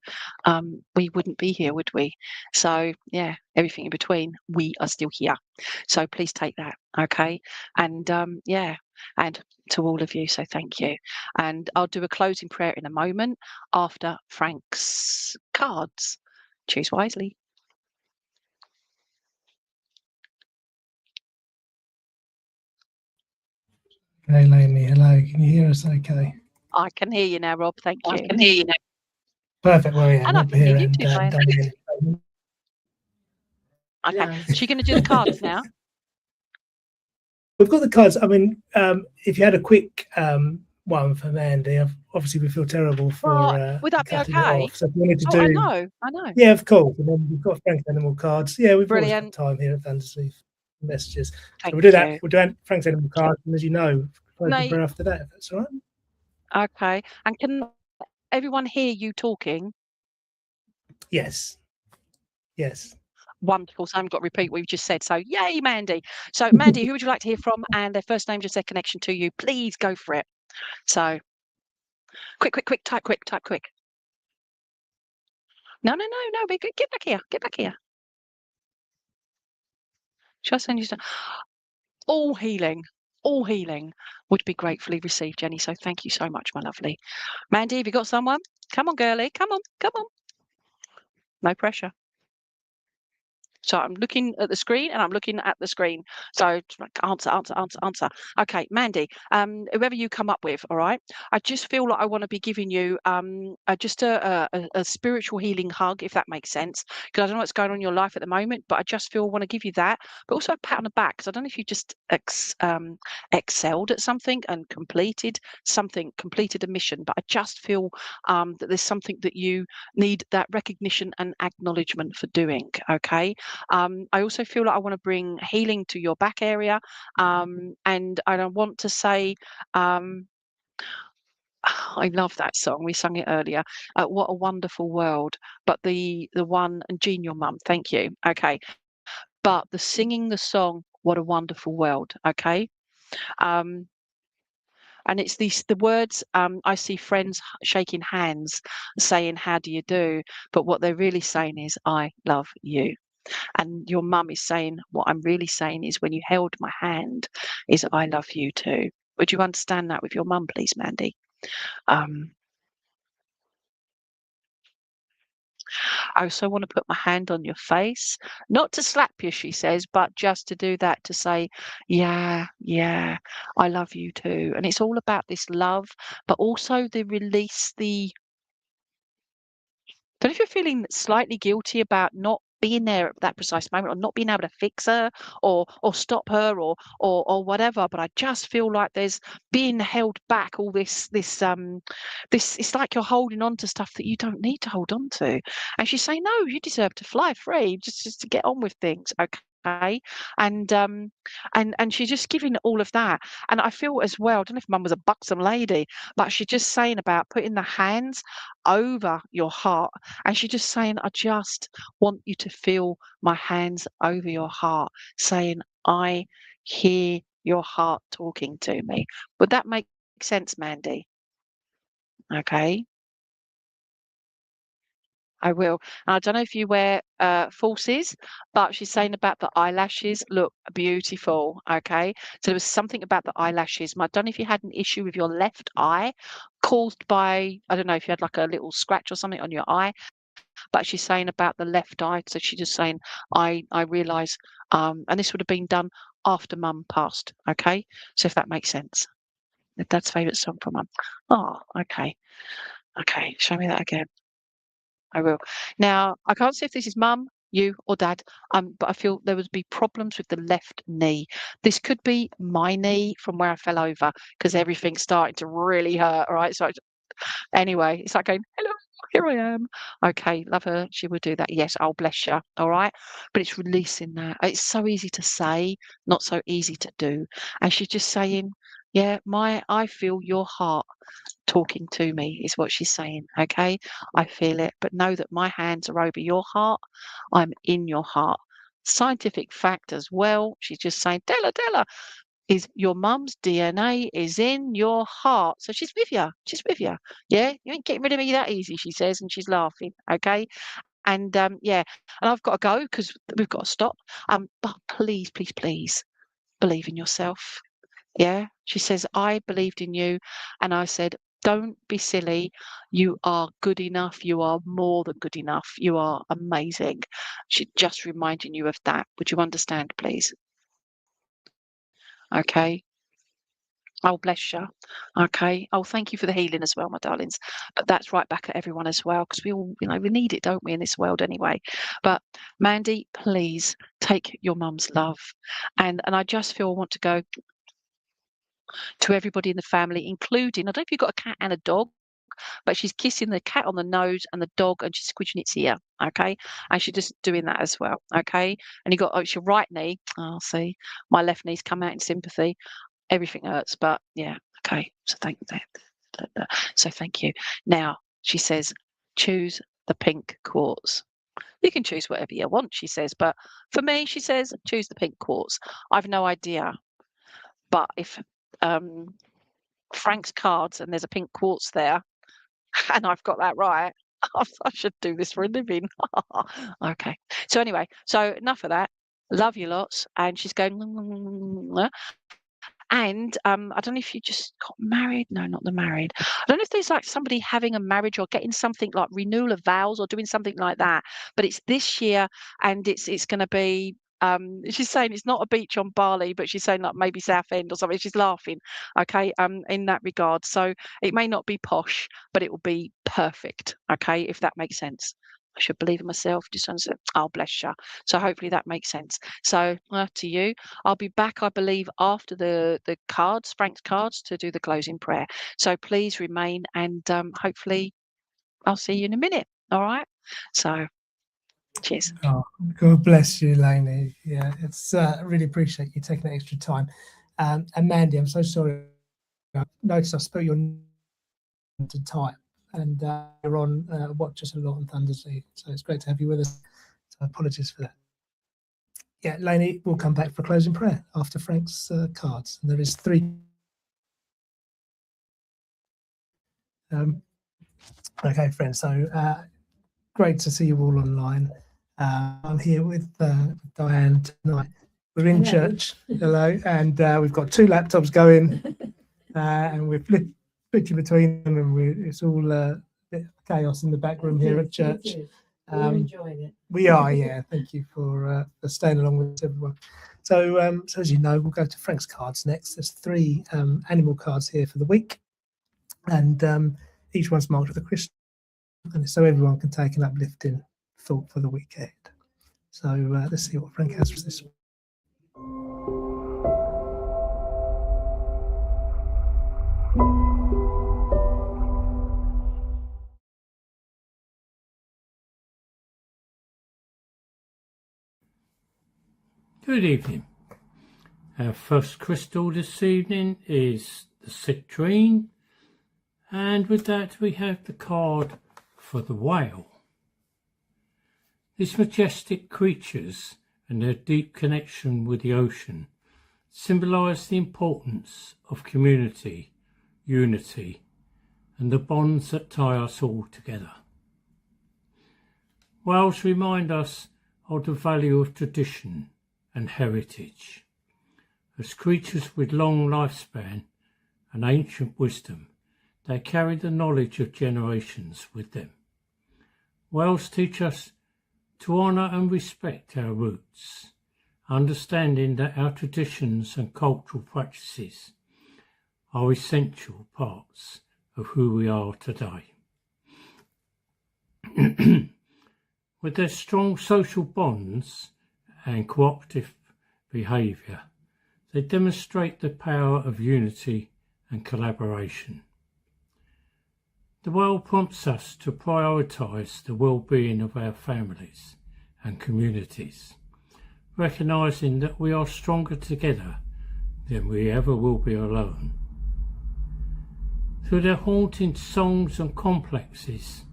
we wouldn't be here, would we? So yeah, everything in between, we are still here. So please take that, okay? And yeah, and to all of you, so thank you. And I'll do a closing prayer in a moment after Frank's cards. Choose wisely. Okay, Lainey, hello. Can you hear us okay? I can hear you now, Rob. Thank you. I can hear you now. Perfect. Well, yeah, And I Rob can hear here you and too, Diane. Diane. Okay, Yeah. so you're going to do the cards now? We've got the cards. I mean, if you had a quick one for Mandy, obviously we feel terrible for Well, would that be cutting okay? it off. So if you wanted to Oh, do, I know. yeah, of course. And then we've got Frank's animal cards. Yeah, we've always Brilliant. got time here at Fantasy Messages. Thank So we'll do you. that. We'll do Frank's animal cards, and as you know, Nate. prayer after that. If that's all right. Okay. And can everyone hear you talking? Yes. Yes. Wonderful. So I haven't got to repeat what you've just said. So yay, Mandy. So Mandy, who would you like to hear from? And their first name, just their connection to you. Please go for it. So quick, type quick. No. Get back here. Get back here. Shall I send you some? All healing would be gratefully received, Jenny. So thank you so much, my lovely. Mandy, have you got someone? Come on, girlie. Come on. No pressure. So I'm looking at the screen and I'm looking at the screen. So answer. Okay, Mandy, whoever you come up with, all right. I just feel like I want to be giving you just a spiritual healing hug, if that makes sense. Because I don't know what's going on in your life at the moment, but I just feel I want to give you that, but also a pat on the back. Because I don't know if you just excelled at something and completed a mission, but I just feel that there's something that you need that recognition and acknowledgement for doing. Okay. I also feel like I want to bring healing to your back area, and I want to say, I love that song. We sung it earlier. What a wonderful world! But the one, and Jean, your mum. Thank you. Okay, but singing the song, what a wonderful world. Okay. And it's the words. I see friends shaking hands, saying, "How do you do?" But what they're really saying is, "I love you." And your mum is saying, what I'm really saying is, when you held my hand, is I love you too. Would you understand that with your mum, please, Mandy? I also want to put my hand on your face, not to slap you, she says, but just to do that, to say, yeah, I love you too. And it's all about this love, but also the release, don't know if you're feeling slightly guilty about not being there at that precise moment, or not being able to fix her or stop her or whatever, but I just feel like there's being held back, all this it's like you're holding on to stuff that you don't need to hold on to. And she's saying, no, you deserve to fly free, just to get on with things. Okay. And she's just giving all of that. And I feel as well, I don't know if mum was a buxom lady, but she's just saying about putting the hands over your heart. And she's just saying, I just want you to feel my hands over your heart, saying, I hear your heart talking to me. Would that make sense, Mandy? Okay. I will. And I don't know if you wear falsies, but she's saying about the eyelashes look beautiful. Okay. So there was something about the eyelashes. I don't know if you had an issue with your left eye caused by, I don't know if you had like a little scratch or something on your eye, but she's saying about the left eye. So she's just saying, I realise, and this would have been done after mum passed. Okay. So if that makes sense. Dad's favourite song for mum. Oh, okay. Okay. Show me that again. I will. Now, I can't say if this is mum, you, or dad, but I feel there would be problems with the left knee. This could be my knee from where I fell over, because everything's starting to really hurt. All right. So anyway, it's like going, hello, here I am. Okay, love her. She would do that. Yes, I'll bless you. All right. But it's releasing that. It's so easy to say, not so easy to do. And she's just saying, yeah, I feel your heart talking to me, is what she's saying. Okay, I feel it, but know that my hands are over your heart. I'm in your heart. Scientific fact as well. She's just saying, Della, is your mum's DNA is in your heart. So she's with you. She's with you. Yeah, you ain't getting rid of me that easy, she says, and she's laughing. Okay. And yeah, and I've got to go because we've got to stop. But please believe in yourself. Yeah, she says, I believed in you. And I said, don't be silly. You are good enough. You are more than good enough. You are amazing. She's just reminding you of that. Would you understand, please? Okay. Oh, bless you. Okay. Oh, thank you for the healing as well, my darlings. But that's right back at everyone as well, because we all, we need it, don't we, in this world anyway. But Mandy, please take your mum's love. And I just feel I want to go to everybody in the family, including, I don't know if you've got a cat and a dog, but she's kissing the cat on the nose and the dog, and she's squidging its ear. Okay. And she's just doing that as well. Okay. And you got, it's your right knee. Oh, see, my left knee's come out in sympathy. Everything hurts, but yeah. Okay. So thank you. Now she says, choose the pink quartz. You can choose whatever you want, she says, but for me, she says, choose the pink quartz. I've no idea, but if Frank's cards and there's a pink quartz there, and I've got that right, I should do this for a living. Okay. So anyway, so enough of that. Love you lots. And she's going, and I don't know if you just got married. No, not the married. I don't know if there's like somebody having a marriage or getting something like renewal of vows or doing something like that. But it's this year, and it's going to be. She's saying it's not a beach on Bali, but she's saying like maybe Southend or something. She's laughing. Okay, in that regard. So it may not be posh, but it will be perfect. Okay, if that makes sense. I should believe in myself. Just understand. Oh, bless you. So hopefully that makes sense. So to you, I'll be back, I believe, after the cards, Frank's cards, to do the closing prayer. So please remain, and hopefully I'll see you in a minute. All right. So cheers. Oh, God bless you, Lainey. Yeah, it's really appreciate you taking that extra time. And Mandy, I'm so sorry. I noticed I spelled your name to type, and you're on Watch Us a Lot on Thundersea, so it's great to have you with us. So apologies for that. Yeah, Lainey, we'll come back for closing prayer after Frank's cards, and there is 3. Okay, friends. So great to see you all online. I'm here with Diane tonight. We're in church. Hello, and we've got 2 laptops going, and we're flicking between them, and it's all a bit of chaos in the back room here at church. We're enjoying it. We are, yeah. Thank you for staying along with us, everyone. So, so as you know, we'll go to Frank's cards next. There's 3 animal cards here for the week, and each one's marked with a crystal, and so everyone can take an uplifting thought for the week ahead. So let's see what Frank has for this one. Good evening. Our first crystal this evening is the citrine, and with that we have the card for the whale. These majestic creatures and their deep connection with the ocean symbolise the importance of community, unity, and the bonds that tie us all together. Whales remind us of the value of tradition and heritage. As creatures with long lifespan and ancient wisdom, they carry the knowledge of generations with them. Whales teach us to honour and respect our roots, understanding that our traditions and cultural practices are essential parts of who we are today. With their strong social bonds and cooperative behaviour, they demonstrate the power of unity and collaboration. The whale prompts us to prioritise the well-being of our families and communities, recognising that we are stronger together than we ever will be alone. Through their haunting songs and complexes,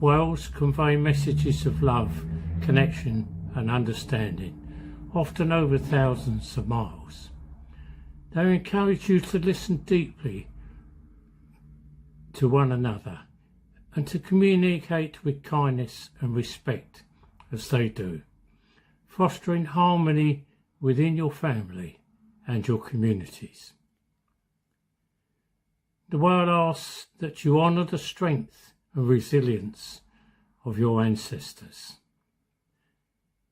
whales convey messages of love, connection and understanding, often over thousands of miles. They encourage you to listen deeply to one another and to communicate with kindness and respect as they do, fostering harmony within your family and your communities. The whale asks that you honour the strength and resilience of your ancestors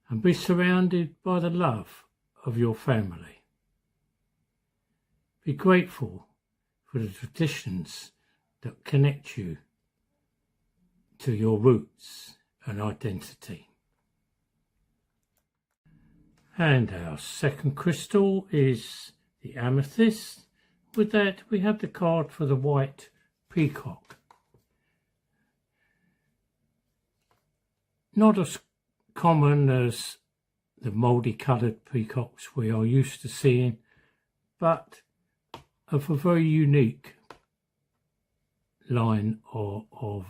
and be surrounded by the love of your family. Be grateful for the traditions that connect you to your roots and identity. And our second crystal is the amethyst. With that, we have the card for the white peacock. Not as common as the multi-coloured peacocks we are used to seeing, but of a very unique line of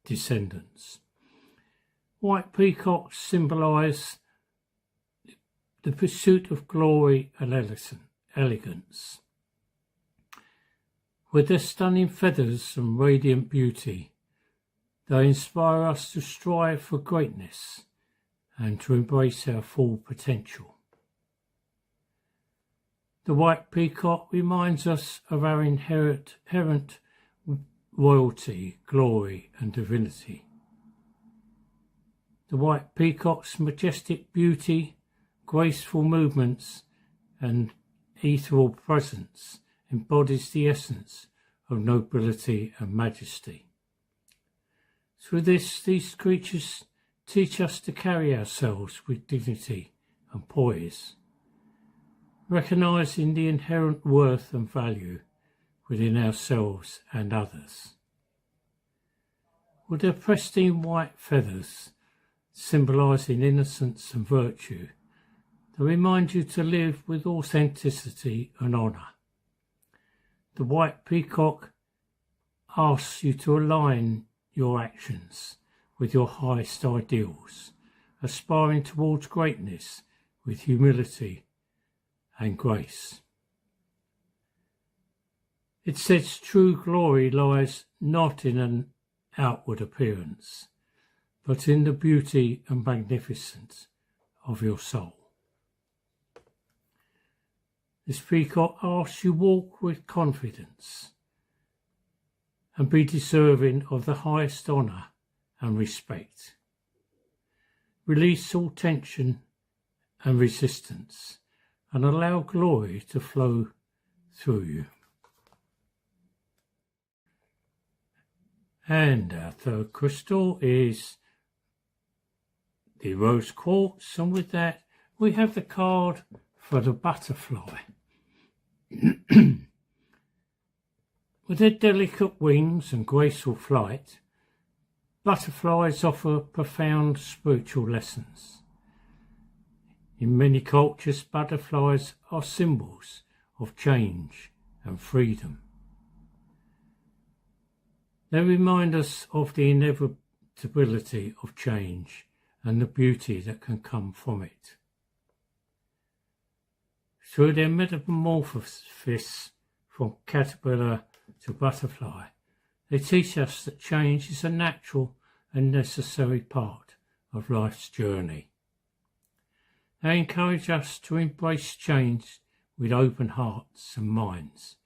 descendants. White peacocks symbolise the pursuit of glory and elegance. With their stunning feathers and radiant beauty, they inspire us to strive for greatness and to embrace our full potential. The white peacock reminds us of our inherent royalty, glory and divinity. The white peacock's majestic beauty, graceful movements and ethereal presence embodies the essence of nobility and majesty. Through this, these creatures teach us to carry ourselves with dignity and poise, recognising the inherent worth and value within ourselves and others. With their pristine white feathers, symbolising innocence and virtue, they remind you to live with authenticity and honour. The white peacock asks you to align your actions with your highest ideals, aspiring towards greatness with humility and grace. It says true glory lies not in an outward appearance, but in the beauty and magnificence of your soul. This peacock asks you walk with confidence and be deserving of the highest honour and respect. Release all tension and resistance and allow glory to flow through you. And our third crystal is the rose quartz, and with that we have the card for the butterfly. With their delicate wings and graceful flight, butterflies offer profound spiritual lessons. In many cultures, butterflies are symbols of change and freedom. They remind us of the inevitability of change and the beauty that can come from it. Through their metamorphosis from caterpillar to butterfly, they teach us that change is a natural and necessary part of life's journey. They encourage us to embrace change with open hearts and minds,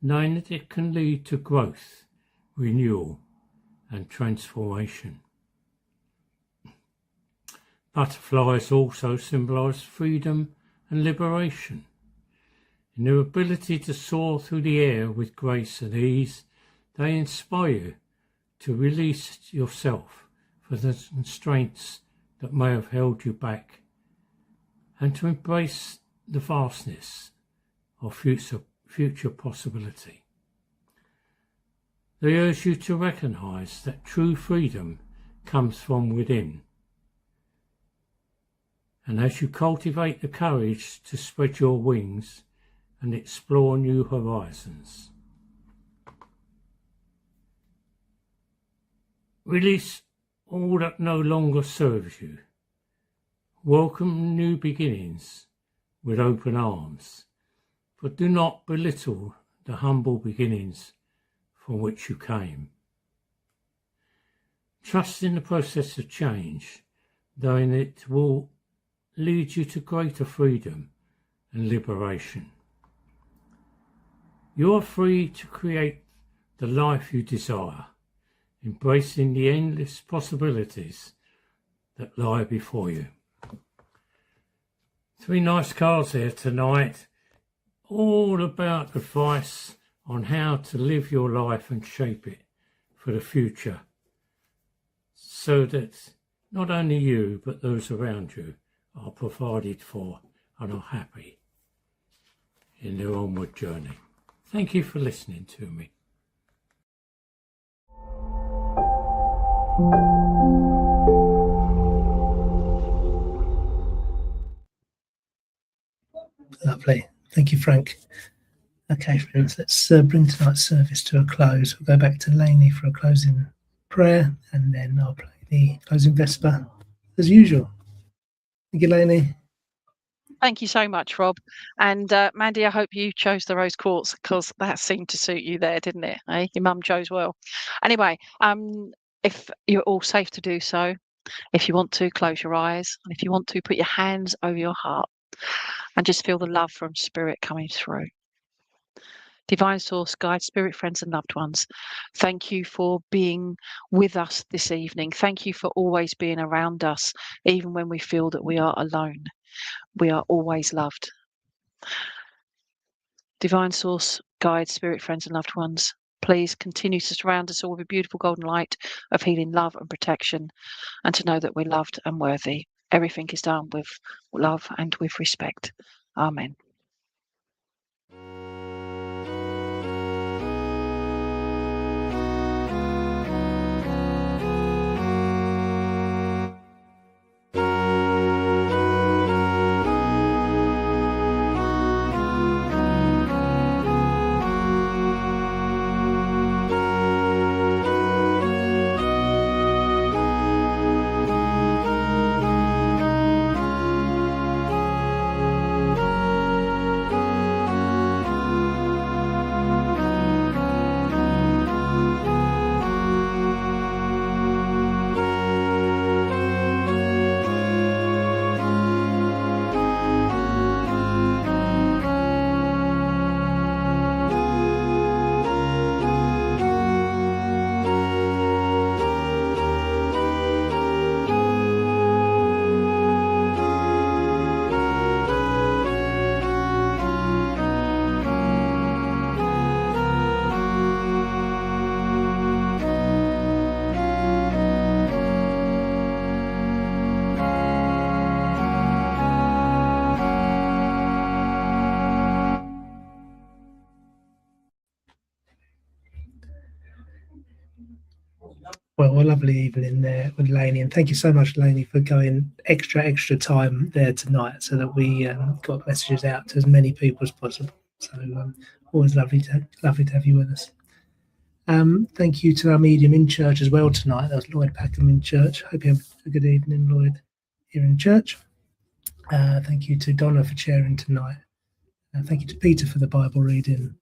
knowing that it can lead to growth, renewal and transformation. Butterflies also symbolise freedom and liberation. In their ability to soar through the air with grace and ease, they inspire you to release yourself from the constraints that may have held you back and to embrace the vastness of future possibility. They urge you to recognise that true freedom comes from within. And as you cultivate the courage to spread your wings and explore new horizons, release all that no longer serves you. Welcome new beginnings with open arms, but do not belittle the humble beginnings from which you came. Trust in the process of change, knowing it will lead you to greater freedom and liberation. You are free to create the life you desire, embracing the endless possibilities that lie before you. 3 nice cards here tonight, all about advice on how to live your life and shape it for the future, so that not only you but those around you are provided for and are happy in their onward journey. Thank you for listening to me. Lovely. Thank you, Frank. Okay, friends, let's bring tonight's service to a close. We'll go back to Lainey for a closing prayer, and then I'll play the closing Vesper as usual. Thank you, Lainey. Thank you so much, Rob. And Mandy, I hope you chose the rose quartz because that seemed to suit you there, didn't it? Eh? Your mum chose well. Anyway, if you're all safe to do so, if you want to, close your eyes. And if you want to, put your hands over your heart and just feel the love from Spirit coming through. Divine Source, guide, spirit, friends, and loved ones, thank you for being with us this evening. Thank you for always being around us, even when we feel that we are alone. We are always loved. Divine Source, guide, spirit, friends, and loved ones, please continue to surround us all with a beautiful golden light of healing, love, and protection, and to know that we're loved and worthy. Everything is done with love and with respect. Amen. Well, a lovely evening there with Lainey, and thank you so much, Lainey, for going extra time there tonight, so that we got messages out to as many people as possible. So always lovely to have you with us. Thank you to our medium in church as well tonight. That was Lloyd Packham in church. Hope you have a good evening, Lloyd, here in church. Thank you to Donna for chairing tonight. Thank you to Peter for the Bible reading.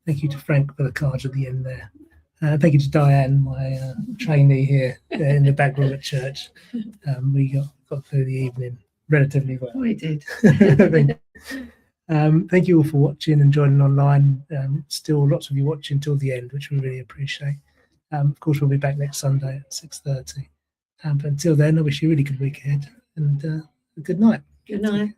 Thank you to Frank for the cards at the end there. Thank you to Diane, my trainee here in the back room at church. We got through the evening relatively well. We did. Thank you all for watching and joining online. Still lots of you watching till the end, which we really appreciate. Of course, we'll be back next Sunday at 6:30. But until then, I wish you a really good week ahead and a good night. Good night.